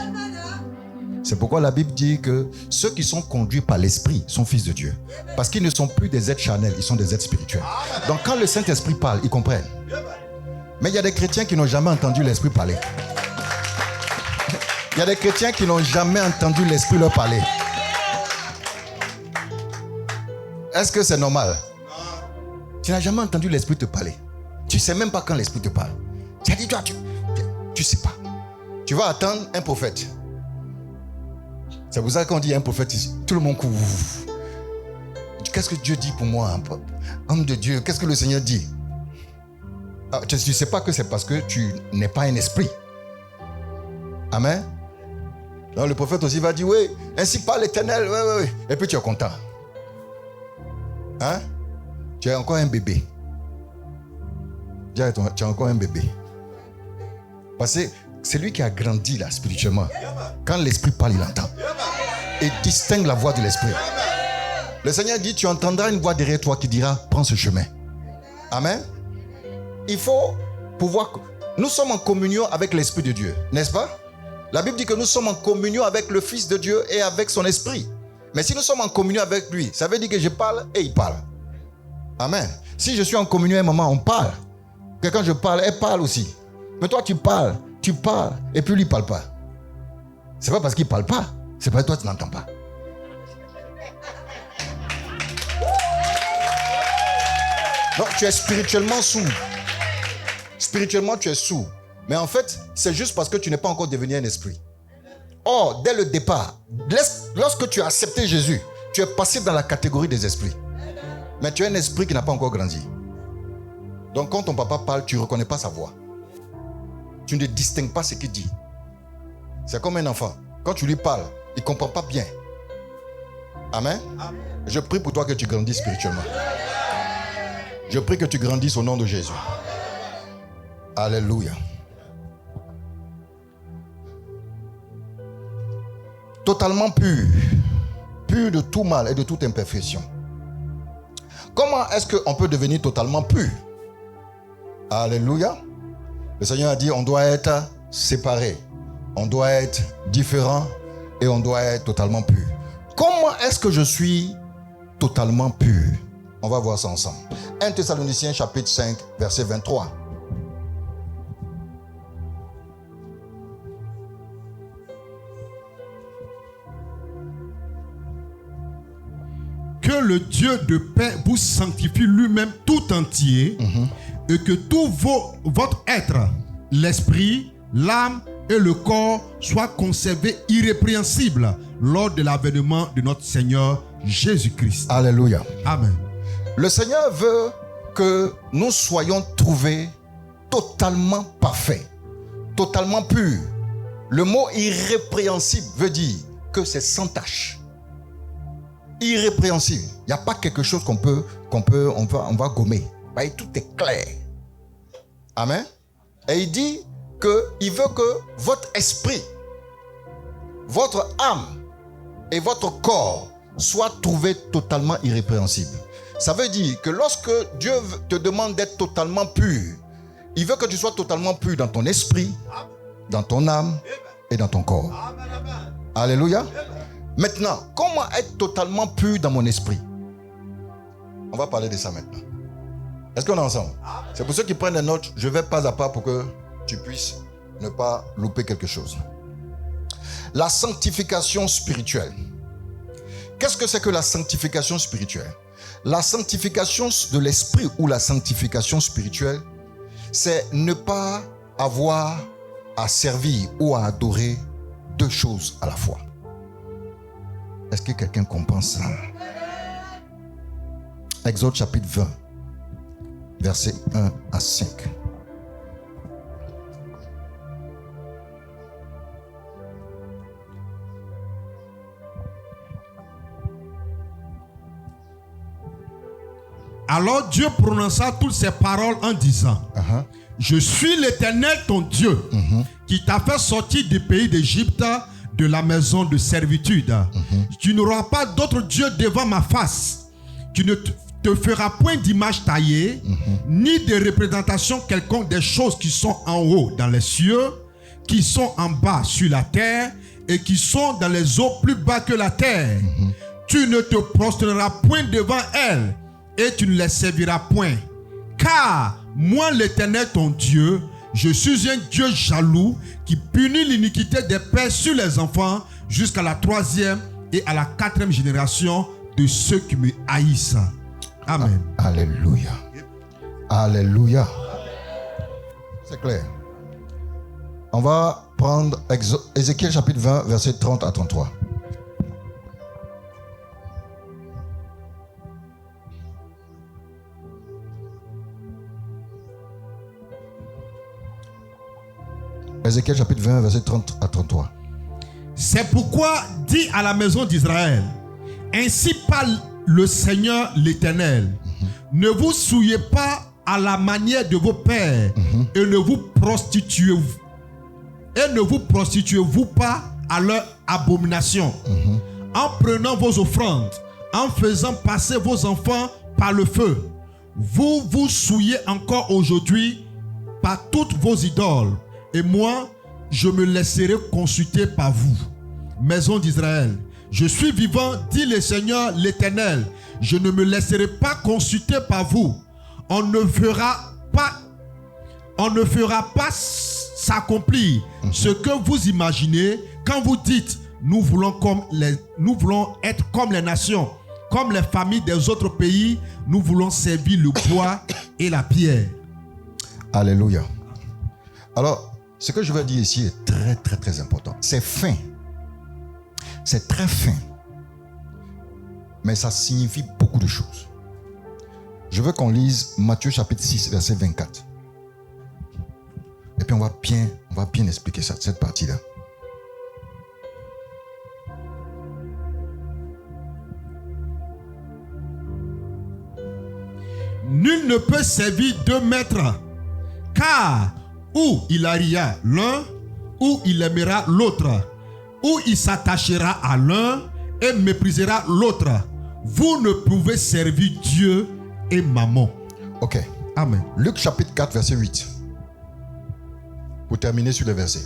C'est pourquoi la Bible dit que ceux qui sont conduits par l'Esprit sont fils de Dieu. Parce qu'ils ne sont plus des êtres charnels, ils sont des êtres spirituels. Donc quand le Saint-Esprit parle, ils comprennent. Mais il y a des chrétiens qui n'ont jamais entendu l'Esprit parler. Il y a des chrétiens qui n'ont jamais entendu l'Esprit leur parler. Est-ce que c'est normal? Tu n'as jamais entendu l'Esprit te parler. Tu ne sais même pas quand l'Esprit te parle. Tu as dit, toi, tu ne sais pas. Tu vas attendre un prophète. C'est pour ça qu'on dit un prophète ici. Tout le monde court. Qu'est-ce que Dieu dit pour moi, homme de Dieu? Qu'est-ce que le Seigneur dit? Ah, tu ne sais pas que c'est parce que tu n'es pas un esprit. Amen. Donc le prophète aussi va dire, oui, ainsi parle l'Éternel. Oui. Et puis tu es content. Hein? Tu es encore un bébé. Tu es encore un bébé. Parce que c'est lui qui a grandi là spirituellement. Quand l'Esprit parle, il entend. Et distingue la voix de l'Esprit. Le Seigneur dit, tu entendras une voix derrière toi qui dira, prends ce chemin. Amen. Il faut pouvoir... Nous sommes en communion avec l'Esprit de Dieu, n'est-ce pas? La Bible dit que nous sommes en communion avec le Fils de Dieu et avec son Esprit. Mais si nous sommes en communion avec lui, ça veut dire que je parle et il parle. Amen. Si je suis en communion à un moment, on parle. Que quand je parle, elle parle aussi. Mais toi, tu parles, et puis lui ne parle pas. C'est pas parce qu'il ne parle pas, c'est parce que toi, tu n'entends pas. Donc, tu es spirituellement sourd. Spirituellement, tu es sourd. Mais en fait, c'est juste parce que tu n'es pas encore devenu un esprit. Or, dès le départ, lorsque tu as accepté Jésus, tu es passé dans la catégorie des esprits. Mais tu es un esprit qui n'a pas encore grandi. Donc, quand ton papa parle, tu ne reconnais pas sa voix. Tu ne distingues pas ce qu'il dit. C'est comme un enfant. Quand tu lui parles, il ne comprend pas bien. Amen. Je prie pour toi que tu grandisses spirituellement. Je prie que tu grandisses au nom de Jésus. Alléluia. Totalement pur. Pur de tout mal et de toute imperfection. Comment est-ce qu'on peut devenir totalement pur? Alléluia. Le Seigneur a dit, on doit être séparé. On doit être différent et on doit être totalement pur. Comment est-ce que je suis totalement pur? On va voir ça ensemble. 1 Thessaloniciens chapitre 5, verset 23. Que le Dieu de paix vous sanctifie lui-même tout entier, et que tout votre être, l'esprit, l'âme et le corps soient conservés irrépréhensibles lors de l'avènement de notre Seigneur Jésus-Christ. Alléluia. Amen. Le Seigneur veut que nous soyons trouvés totalement parfaits, totalement purs. Le mot irrépréhensible veut dire que c'est sans tache. Irrépréhensible. Il n'y a pas quelque chose on va gommer. Tout est clair. Amen. Et il dit qu'il veut que votre esprit, votre âme et votre corps soient trouvés totalement irrépréhensibles. Ça veut dire que lorsque Dieu te demande d'être totalement pur, il veut que tu sois totalement pur dans ton esprit, dans ton âme et dans ton corps. Alléluia. Maintenant, comment être totalement pur dans mon esprit? On va parler de ça maintenant. Est-ce qu'on est ensemble? C'est pour ceux qui prennent des notes, je vais pas à pas pour que tu puisses ne pas louper quelque chose. La sanctification spirituelle. Qu'est-ce que c'est que la sanctification spirituelle? La sanctification de l'esprit ou la sanctification spirituelle, c'est ne pas avoir à servir ou à adorer deux choses à la fois. Est-ce que quelqu'un comprend ça? Exode chapitre 20, versets 1 à 5. Alors Dieu prononça toutes ces paroles en disant, Je suis l'Éternel ton Dieu, qui t'a fait sortir du pays d'Égypte, de la maison de servitude. Tu n'auras pas d'autre Dieu devant ma face. Tu ne te feras point d'image taillée, ni de représentation quelconque des choses qui sont en haut dans les cieux, qui sont en bas sur la terre et qui sont dans les eaux plus bas que la terre. Tu ne te prosterneras point devant elles et tu ne les serviras point. Car moi, l'Éternel ton Dieu, je suis un Dieu jaloux qui punit l'iniquité des pères sur les enfants jusqu'à la 3e et à la 4e génération de ceux qui me haïssent. Amen. Alléluia. Alléluia. C'est clair. On va prendre Ézéchiel chapitre 20, verset 30 à 33. Ézéchiel chapitre 20, verset 30 à 33. C'est pourquoi dis à la maison d'Israël, ainsi parle le Seigneur l'Éternel. Ne vous souillez pas à la manière de vos pères et ne vous prostituez-vous pas à leur abomination. En prenant vos offrandes, en faisant passer vos enfants par le feu, vous vous souillez encore aujourd'hui par toutes vos idoles. Et moi, je me laisserai consulter par vous, maison d'Israël. Je suis vivant, dit le Seigneur l'Éternel. Je ne me laisserai pas consulter par vous. On ne fera pas s'accomplir ce que vous imaginez quand vous dites nous voulons être comme les nations, comme les familles des autres pays. Nous voulons servir le bois et la pierre. Alléluia. Alors, ce que je vais dire ici est très, très, très important. C'est fin. C'est très fin. Mais ça signifie beaucoup de choses. Je veux qu'on lise Matthieu chapitre 6, verset 24. Et puis on va bien expliquer ça, cette partie-là. Nul ne peut servir deux maîtres, car ou il haïra l'un, ou il aimera l'autre, ou il s'attachera à l'un et méprisera l'autre. Vous ne pouvez servir Dieu et Mammon. Ok. Amen. Luc chapitre 4, verset 8. Pour terminer sur les versets.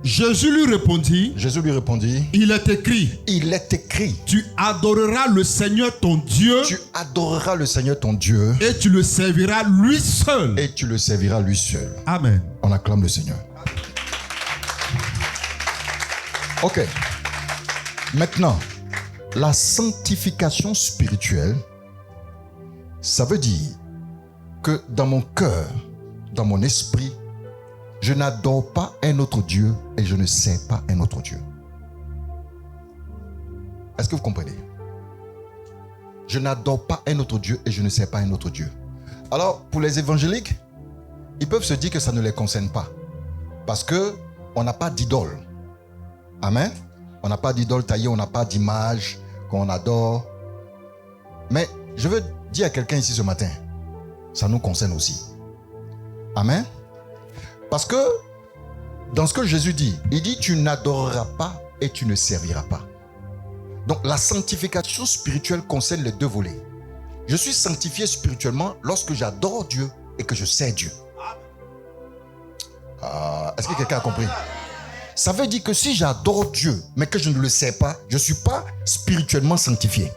Jésus lui répondit, il est écrit, tu adoreras le Seigneur ton Dieu, et tu le serviras lui seul. Amen. On acclame le Seigneur. Ok. Maintenant, la sanctification spirituelle, ça veut dire que dans mon cœur, dans mon esprit, je n'adore pas un autre Dieu et je ne sers pas un autre Dieu. Est-ce que vous comprenez? Je n'adore pas un autre Dieu et je ne sers pas un autre Dieu. Alors, pour les évangéliques, ils peuvent se dire que ça ne les concerne pas. Parce qu'on n'a pas d'idole. Amen? On n'a pas d'idole taillée, on n'a pas d'image qu'on adore. Mais je veux dire à quelqu'un ici ce matin, ça nous concerne aussi. Amen? Parce que dans ce que Jésus dit, il dit tu n'adoreras pas et tu ne serviras pas. Donc la sanctification spirituelle concerne les deux volets. Je suis sanctifié spirituellement lorsque j'adore Dieu et que je sers Dieu. Est-ce que quelqu'un a compris? Ça veut dire que si j'adore Dieu mais que je ne le sers pas, je ne suis pas spirituellement sanctifié.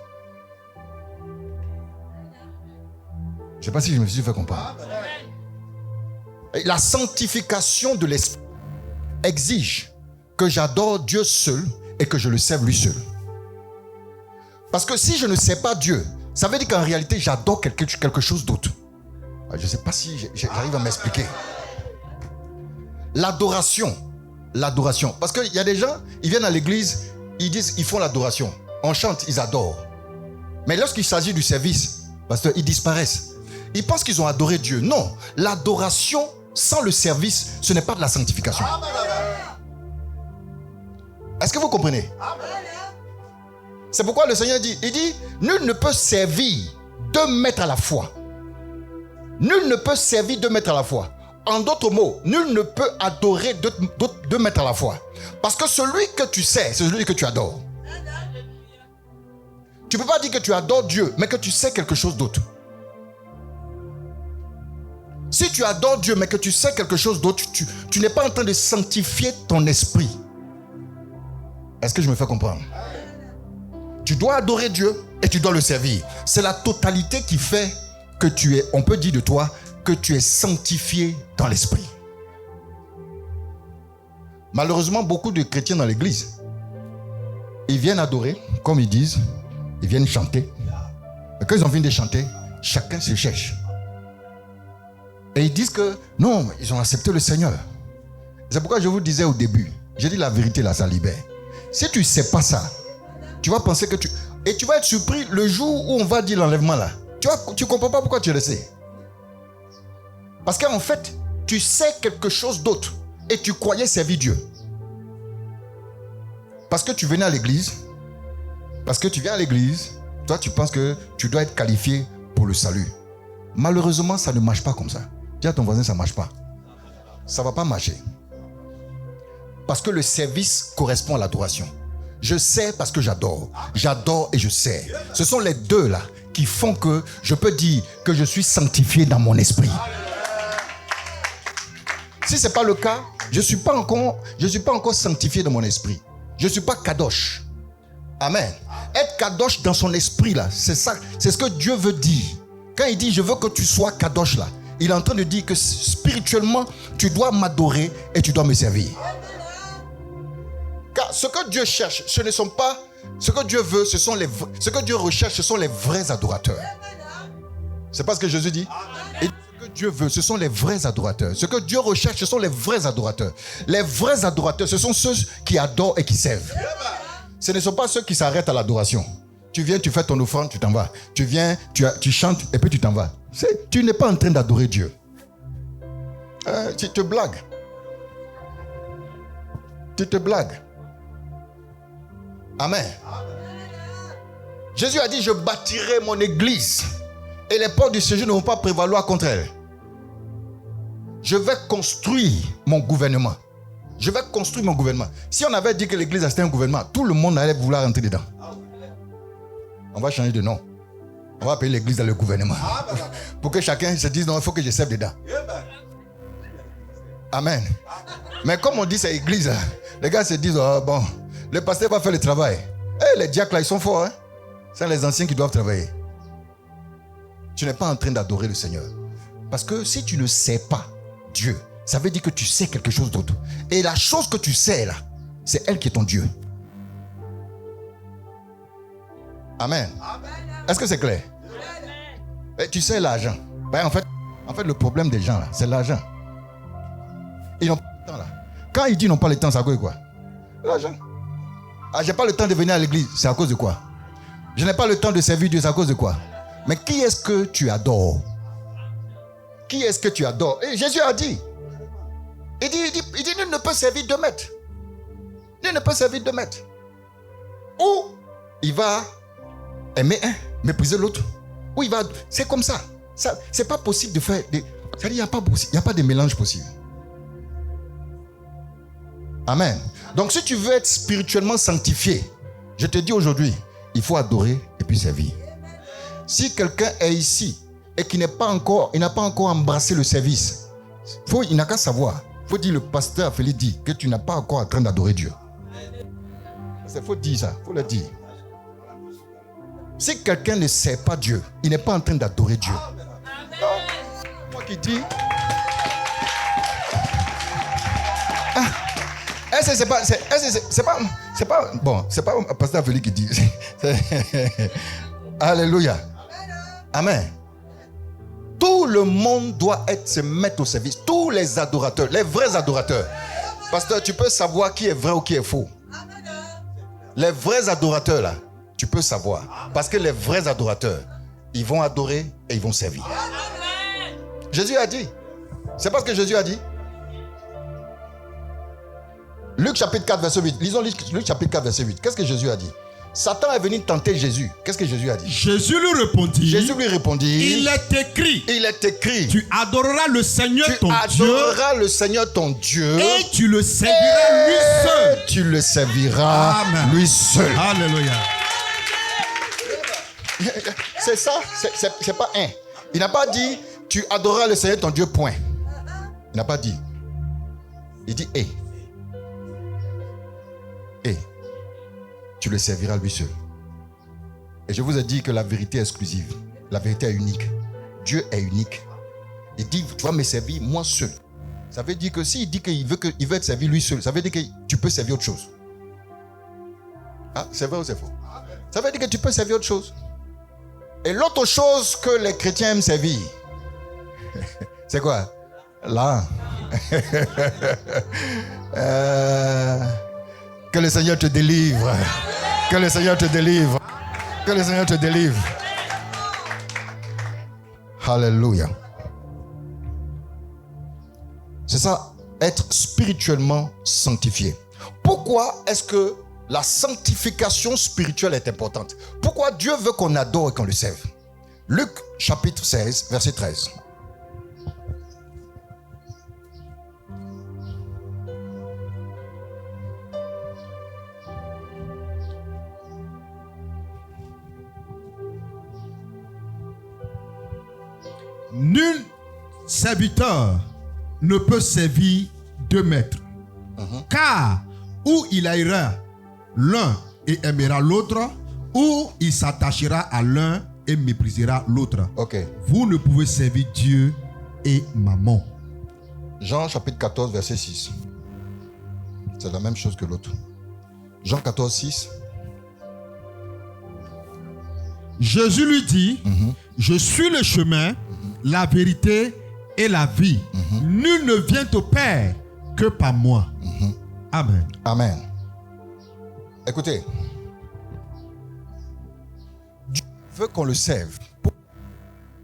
Je ne sais pas si je me suis fait comprendre. La sanctification de l'esprit exige que j'adore Dieu seul et que je le serve lui seul. Parce que si je ne sais pas Dieu, ça veut dire qu'en réalité j'adore quelque chose d'autre. Je ne sais pas si j'arrive à m'expliquer. L'adoration. Parce qu'il y a des gens, ils viennent à l'église, ils font l'adoration. On chante, ils adorent. Mais lorsqu'il s'agit du service, pasteur, ils disparaissent. Ils pensent qu'ils ont adoré Dieu. Non, l'adoration sans le service, ce n'est pas de la sanctification. Est-ce que vous comprenez? C'est pourquoi le Seigneur dit, il dit, nul ne peut servir deux maîtres à la fois. Nul ne peut servir deux maîtres à la fois. En d'autres mots, nul ne peut adorer deux maîtres à la fois. Parce que celui que tu sais, c'est celui que tu adores. Tu ne peux pas dire que tu adores Dieu, mais que tu sais quelque chose d'autre. Si tu adores Dieu, mais que tu sais quelque chose d'autre, tu n'es pas en train de sanctifier ton esprit. Est-ce que je me fais comprendre? Tu dois adorer Dieu et tu dois le servir. C'est la totalité qui fait que tu es, on peut dire de toi, que tu es sanctifié dans l'esprit. Malheureusement, beaucoup de chrétiens dans l'église, ils viennent adorer, comme ils disent, ils viennent chanter. Et quand ils ont fini de chanter, chacun se cherche. Et ils disent que non, ils ont accepté le Seigneur. C'est pourquoi je vous disais au début, j'ai dit la vérité là, ça libère. Si tu ne sais pas ça, tu vas penser que tu... Et tu vas être surpris le jour où on va dire l'enlèvement là. Tu ne comprends pas pourquoi tu le sais. Parce qu'en fait, tu sais quelque chose d'autre et tu croyais servir Dieu. Parce que tu venais à l'église, parce que tu viens à l'église, toi tu penses que tu dois être qualifié pour le salut. Malheureusement, ça ne marche pas comme ça. Dis à ton voisin, ça ne marche pas. Ça ne va pas marcher. Parce que le service correspond à l'adoration. Je sais parce que j'adore. J'adore et je sais. Ce sont les deux là qui font que je peux dire que je suis sanctifié dans mon esprit. Si ce n'est pas le cas, je ne suis pas encore sanctifié dans mon esprit. Je ne suis pas kadosh. Amen. Être kadosh dans son esprit là, c'est ça, c'est ce que Dieu veut dire. Quand il dit je veux que tu sois kadosh là, il est en train de dire que spirituellement tu dois m'adorer et tu dois me servir. Car ce que Dieu cherche, ce ne sont pas ce que Dieu veut, ce que Dieu recherche, ce sont les vrais adorateurs. C'est pas ce que Jésus dit. Et ce que Dieu veut, ce sont les vrais adorateurs. Ce que Dieu recherche, ce sont les vrais adorateurs. Les vrais adorateurs, ce sont ceux qui adorent et qui servent. Ce ne sont pas ceux qui s'arrêtent à l'adoration. Tu viens, tu fais ton offrande, tu t'en vas. Tu viens, tu chantes et puis tu t'en vas. Tu n'es pas en train d'adorer Dieu. Tu te blagues. Tu te blagues. Amen. Jésus a dit, je bâtirai mon église et les portes du séjour ne vont pas prévaloir contre elle. Je vais construire mon gouvernement. Je vais construire mon gouvernement. Si on avait dit que l'église c'était un gouvernement, tout le monde allait vouloir rentrer dedans. On va changer de nom. On va appeler l'église dans le gouvernement. Pour que chacun se dise, non, il faut que je serve dedans. Amen. Mais comme on dit c'est église, les gars se disent, oh, bon, le pasteur va faire le travail. Et les diacres là, ils sont forts. Hein? C'est les anciens qui doivent travailler. Tu n'es pas en train d'adorer le Seigneur. Parce que si tu ne sais pas Dieu, ça veut dire que tu sais quelque chose d'autre. Et la chose que tu sais là, c'est elle qui est ton Dieu. Amen. Est-ce que c'est clair? Et tu sais l'argent. Ben, en fait, le problème des gens là, c'est l'argent. Ils n'ont pas le temps là. Quand ils disent qu'ils n'ont pas le temps, c'est à cause de quoi? L'argent. Ah, j'ai pas le temps de venir à l'église, c'est à cause de quoi? Je n'ai pas le temps de servir Dieu, c'est à cause de quoi? Mais qui est-ce que tu adores? Qui est-ce que tu adores? Et Jésus a dit, il dit, nul ne peut servir deux maîtres. Nul ne peut servir deux maîtres. Ou il va aimer un, mépriser l'autre. Ou il va, c'est comme ça. C'est pas possible de faire, c'est-à-dire il n'y a pas de mélange possible. Amen. Donc si tu veux être spirituellement sanctifié, je te dis aujourd'hui, il faut adorer et puis servir. Si quelqu'un est ici et qu'il n'a pas encore embrassé le service, il n'a qu'à savoir. Il faut dire, le pasteur Félix dit que tu n'as pas encore en train d'adorer Dieu. Il faut dire ça, il faut le dire. Si quelqu'un ne sait pas Dieu, il n'est pas en train d'adorer Dieu. Non. Moi qui dis... C'est pas pasteur Félix qui dit. Alléluia. Amen. Tout le monde doit se mettre au service. Tous les adorateurs, les vrais adorateurs. Pasteur, tu peux savoir qui est vrai ou qui est faux. Les vrais adorateurs là, tu peux savoir. Parce que les vrais adorateurs, ils vont adorer et ils vont servir. Jésus a dit. C'est pas ce que Jésus a dit. Luc chapitre 4 verset 8. Lisons Luc chapitre 4 verset 8. Qu'est-ce que Jésus a dit? Satan est venu tenter Jésus. Qu'est-ce que Jésus a dit? Jésus lui répondit. Jésus lui répondit. Il est écrit. Il est écrit. Tu adoreras le Seigneur ton Dieu. Tu adoreras le Seigneur ton Dieu. Et tu le serviras lui seul. Tu le serviras Amen. lui seul. Alléluia. C'est ça. C'est pas un. Il n'a pas dit tu adoreras le Seigneur ton Dieu, point. Il n'a pas dit. Il dit tu le serviras lui seul. Et je vous ai dit que la vérité est exclusive. La vérité est unique. Dieu est unique. Il dit, tu vas me servir moi seul. Ça veut dire que s'il dit qu'il veut être servi lui seul, ça veut dire que tu peux servir autre chose. Ah, c'est vrai ou c'est faux? Ça veut dire que tu peux servir autre chose. Et l'autre chose que les chrétiens aiment servir, c'est quoi? Là. Que le Seigneur te délivre. Que le Seigneur te délivre. Que le Seigneur te délivre. Alléluia. C'est ça, être spirituellement sanctifié. Pourquoi est-ce que la sanctification spirituelle est importante? Pourquoi Dieu veut qu'on adore et qu'on le serve? Luc chapitre 16, verset 13. Nul serviteur ne peut servir deux maîtres. Car ou il haïra l'un et aimera l'autre, ou il s'attachera à l'un et méprisera l'autre. Okay. Vous ne pouvez servir Dieu et Mammon. Jean chapitre 14, verset 6. C'est la même chose que l'autre. Jean 14, 6. Jésus lui dit, je suis le chemin, la vérité et la vie. Nul ne vient au Père que par moi. Amen. Amen. Écoutez, Dieu veut qu'on le serve.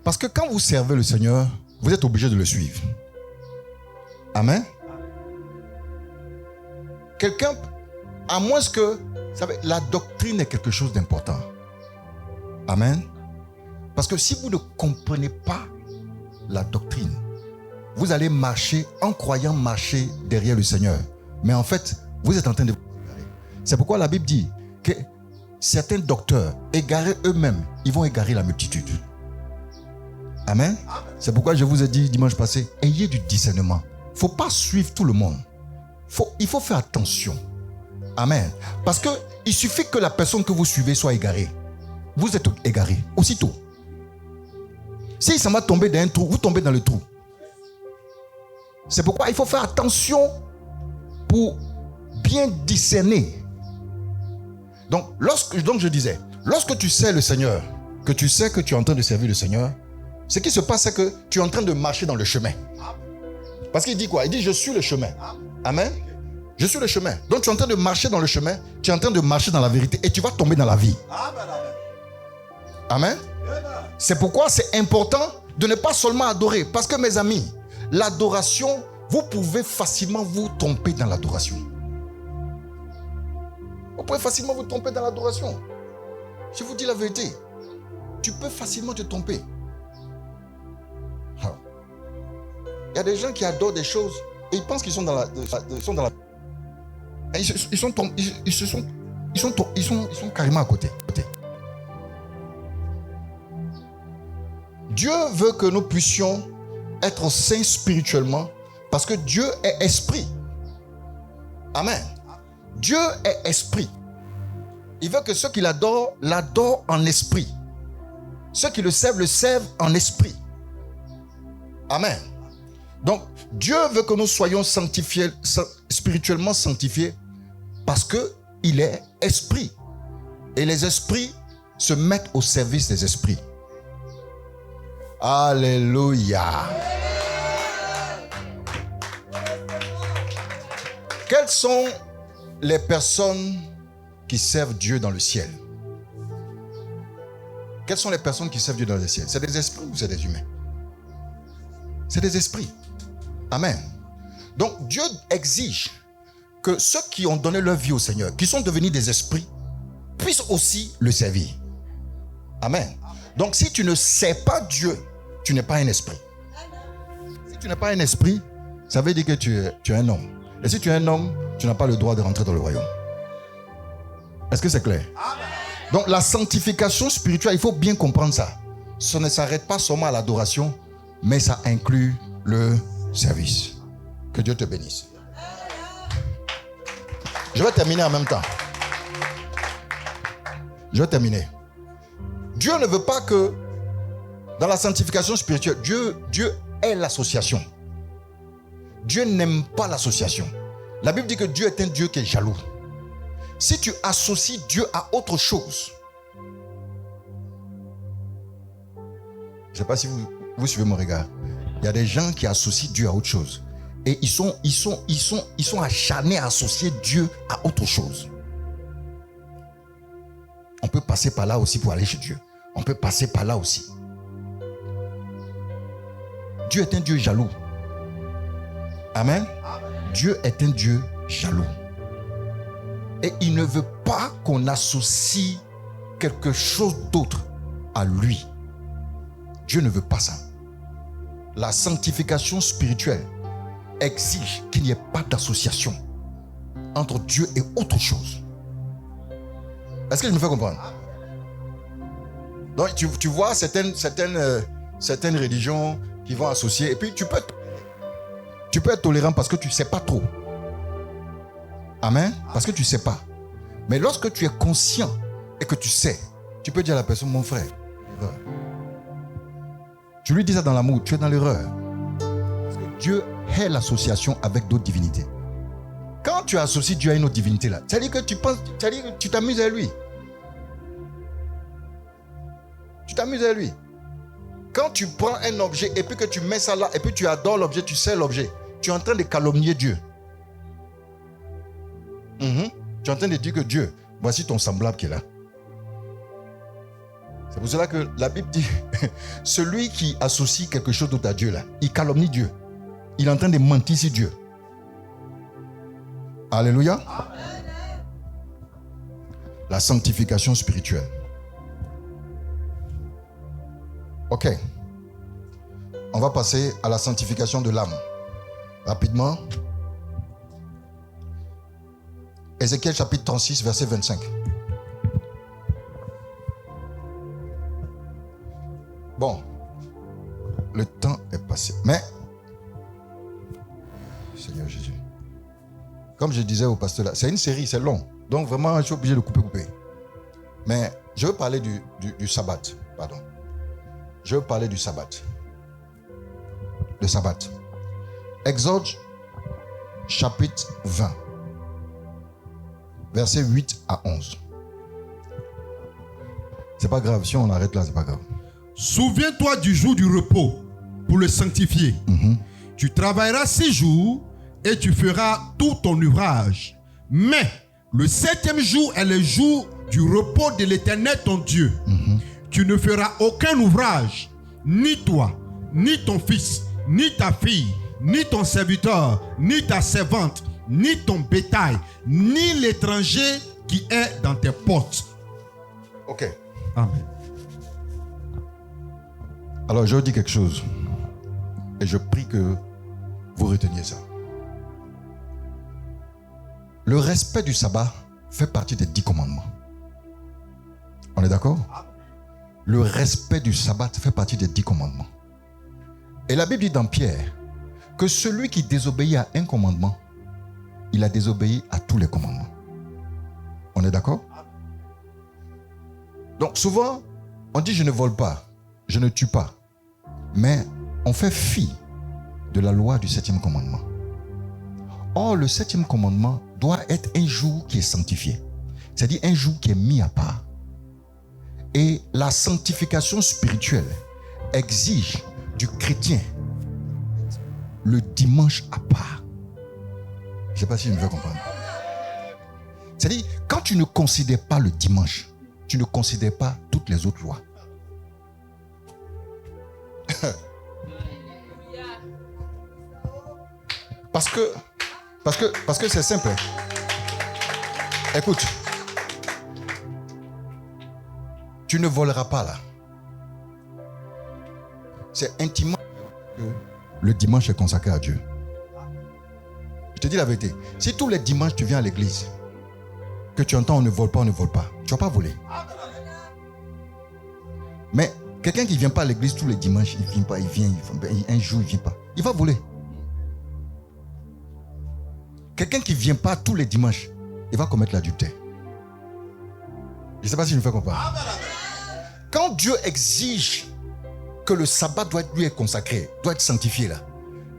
Parce que quand vous servez le Seigneur, vous êtes obligé de le suivre. Amen. Quelqu'un, à moins que, vous savez, la doctrine est quelque chose d'important. Amen. Parce que si vous ne comprenez pas la doctrine, vous allez marcher en croyant marcher derrière le Seigneur. Mais en fait, vous êtes en train de vous égarer. C'est pourquoi la Bible dit que certains docteurs, égarés eux-mêmes, ils vont égarer la multitude. Amen. C'est pourquoi je vous ai dit dimanche passé, ayez du discernement. Il ne faut pas suivre tout le monde. Il faut faire attention. Amen. Parce qu'il suffit que la personne que vous suivez soit égarée. Vous êtes égaré aussitôt. Si ça va tomber dans un trou, vous tombez dans le trou. C'est pourquoi il faut faire attention pour bien discerner. Donc je disais, lorsque tu sais le Seigneur, que tu sais que tu es en train de servir le Seigneur, ce qui se passe, c'est que tu es en train de marcher dans le chemin. Parce qu'il dit quoi? Il dit, je suis le chemin. Amen. Je suis le chemin. Donc tu es en train de marcher dans le chemin, tu es en train de marcher dans la vérité et tu vas tomber dans la vie. Amen. C'est pourquoi c'est important de ne pas seulement adorer. Parce que mes amis, l'adoration, vous pouvez facilement vous tromper dans l'adoration. Vous pouvez facilement vous tromper dans l'adoration. Je vous dis la vérité. Tu peux facilement te tromper. Il y a des gens qui adorent des choses et ils pensent qu'ils sont dans la... Ils sont carrément à côté. Dieu veut que nous puissions être saints spirituellement parce que Dieu est esprit. Amen. Dieu est esprit. Il veut que ceux qui l'adorent, l'adorent en esprit. Ceux qui le servent en esprit. Amen. Donc, Dieu veut que nous soyons sanctifiés, spirituellement sanctifiés parce qu'il est esprit. Et les esprits se mettent au service des esprits. Alléluia. Quelles sont les personnes qui servent Dieu dans le ciel? Quelles sont les personnes qui servent Dieu dans le ciel? C'est des esprits ou c'est des humains? C'est des esprits. Amen. Donc Dieu exige que ceux qui ont donné leur vie au Seigneur, qui sont devenus des esprits, puisses aussi le servir. Amen. Donc si tu ne sais pas Dieu, tu n'es pas un esprit. Si tu n'es pas un esprit, ça veut dire que tu es un homme. Et si tu es un homme, tu n'as pas le droit de rentrer dans le royaume. Est-ce que c'est clair? Donc la sanctification spirituelle, il faut bien comprendre ça. Ça ne s'arrête pas seulement à l'adoration, mais ça inclut le service. Que Dieu te bénisse. Je vais terminer en même temps. Je vais terminer. Dieu ne veut pas que dans la sanctification spirituelle, Dieu est l'association. Dieu n'aime pas l'association. La Bible dit que Dieu est un Dieu qui est jaloux. Si tu associes Dieu à autre chose, je ne sais pas si vous suivez mon regard. Il y a des gens qui associent Dieu à autre chose. Et ils sont acharnés à associer Dieu à autre chose. On peut passer par là aussi pour aller chez Dieu. On peut passer par là aussi. Dieu est un Dieu jaloux. Amen. Dieu est un Dieu jaloux. Et il ne veut pas qu'on associe quelque chose d'autre à lui. Dieu ne veut pas ça. La sanctification spirituelle exige qu'il n'y ait pas d'association entre Dieu et autre chose. Est-ce que je me fais comprendre? Donc tu vois certaines religions qui vont associer, et puis tu peux être tolérant parce que tu ne sais pas trop. Amen. Parce que tu ne sais pas. Mais lorsque tu es conscient et que tu sais, tu peux dire à la personne, mon frère, tu lui dis ça dans l'amour, tu es dans l'erreur. Parce que Dieu est l'association avec d'autres divinités. Quand tu associes Dieu à une autre divinité là, c'est-à-dire que tu t'amuses à lui. Tu t'amuses à lui. Quand tu prends un objet et puis que tu mets ça là et puis tu adores l'objet, tu sais l'objet, tu es en train de calomnier Dieu. Tu es en train de dire que Dieu, voici ton semblable qui est là. C'est pour cela que la Bible dit, celui qui associe quelque chose d'autre à Dieu là, il calomnie Dieu. Il est en train de mentir sur Dieu. Alléluia. Amen. La sanctification spirituelle. Ok. On va passer à la sanctification de l'âme. Rapidement. Ézéchiel chapitre 36, verset 25. Bon, le temps est passé. Mais, Seigneur Jésus, comme je disais au pasteur là, c'est une série, c'est long. Donc vraiment, je suis obligé de couper. Mais je veux parler du sabbat. Pardon. Je veux parler du sabbat. Le sabbat. Exode chapitre 20. Versets 8 à 11. C'est pas grave, si on arrête là, c'est pas grave. Souviens-toi du jour du repos pour le sanctifier. Tu travailleras 6 jours et tu feras tout ton ouvrage. Mais le 7e jour est le jour du repos de l'Éternel ton Dieu. Tu ne feras aucun ouvrage, ni toi, ni ton fils, ni ta fille, ni ton serviteur, ni ta servante, ni ton bétail, ni l'étranger qui est dans tes portes. Ok. Amen. Alors je dis quelque chose. Et je prie que vous reteniez ça. Le respect du sabbat fait partie des 10 commandements. On est d'accord? Le respect du sabbat fait partie des 10 commandements. Et la Bible dit dans Pierre que celui qui désobéit à un commandement, il a désobéi à tous les commandements. On est d'accord? Donc souvent, on dit je ne vole pas, je ne tue pas. Mais on fait fi de la loi du 7e commandement. Or, le 7e commandement doit être un jour qui est sanctifié. C'est-à-dire un jour qui est mis à part. Et la sanctification spirituelle exige du chrétien le dimanche à part. Je ne sais pas si je me fais comprendre. C'est-à-dire, quand tu ne considères pas le dimanche, tu ne considères pas toutes les autres lois. Parce que c'est simple. Écoute, Tu ne voleras pas là. C'est intimement que le dimanche est consacré à Dieu. Je te dis la vérité. Si tous les dimanches tu viens à l'église, que tu entends on ne vole pas, tu ne vas pas voler. Mais quelqu'un qui ne vient pas à l'église tous les dimanches, il vient pas, un jour il ne vient pas. Il va voler. Quelqu'un qui ne vient pas tous les dimanches, il va commettre l'adultère. Je ne sais pas si je me fais comprendre. Quand Dieu exige que le sabbat doit lui être consacré, doit être sanctifié là,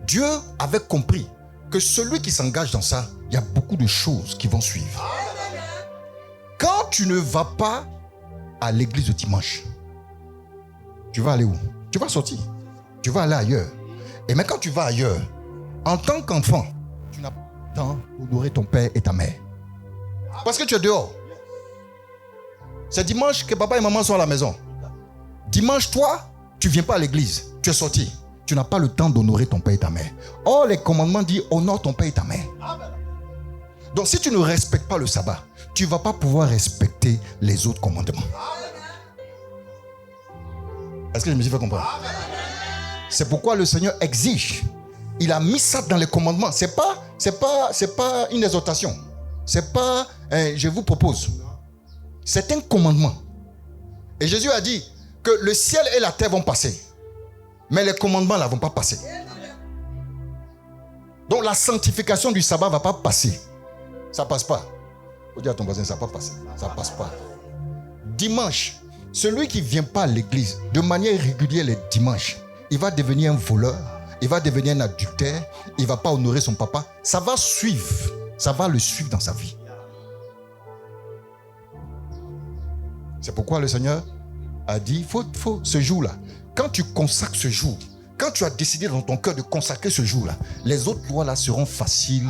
Dieu avait compris que celui qui s'engage dans ça, il y a beaucoup de choses qui vont suivre. Quand tu ne vas pas à l'église le dimanche, tu vas aller où? Tu vas sortir. Tu vas aller ailleurs. Et même quand tu vas ailleurs, en tant qu'enfant, tu n'as pas le temps d'honorer ton père et ta mère. Parce que tu es dehors. C'est dimanche que papa et maman sont à la maison. Dimanche, toi, tu ne viens pas à l'église. Tu es sorti. Tu n'as pas le temps d'honorer ton père et ta mère. Or, les commandements disent honore ton père et ta mère. Donc, si tu ne respectes pas le sabbat, tu ne vas pas pouvoir respecter les autres commandements. Est-ce que je me suis fait comprendre? C'est pourquoi le Seigneur exige. Il a mis ça dans les commandements. C'est pas une exhortation. C'est pas je vous propose. C'est un commandement. Et Jésus a dit que le ciel et la terre vont passer. Mais les commandements là vont pas passer. Donc la sanctification du sabbat va pas passer. Ça passe pas. Faut dire à ton voisin, ça va pas passer. Ça passe pas. Dimanche, celui qui ne vient pas à l'église de manière régulière les dimanches, il va devenir un voleur, il va devenir un adultère, il ne va pas honorer son papa. Ça va suivre, ça va le suivre dans sa vie. C'est pourquoi le Seigneur a dit, faut ce jour-là, quand tu consacres ce jour, quand tu as décidé dans ton cœur de consacrer ce jour-là, les autres lois là seront faciles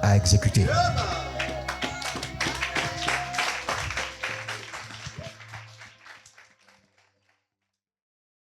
à exécuter.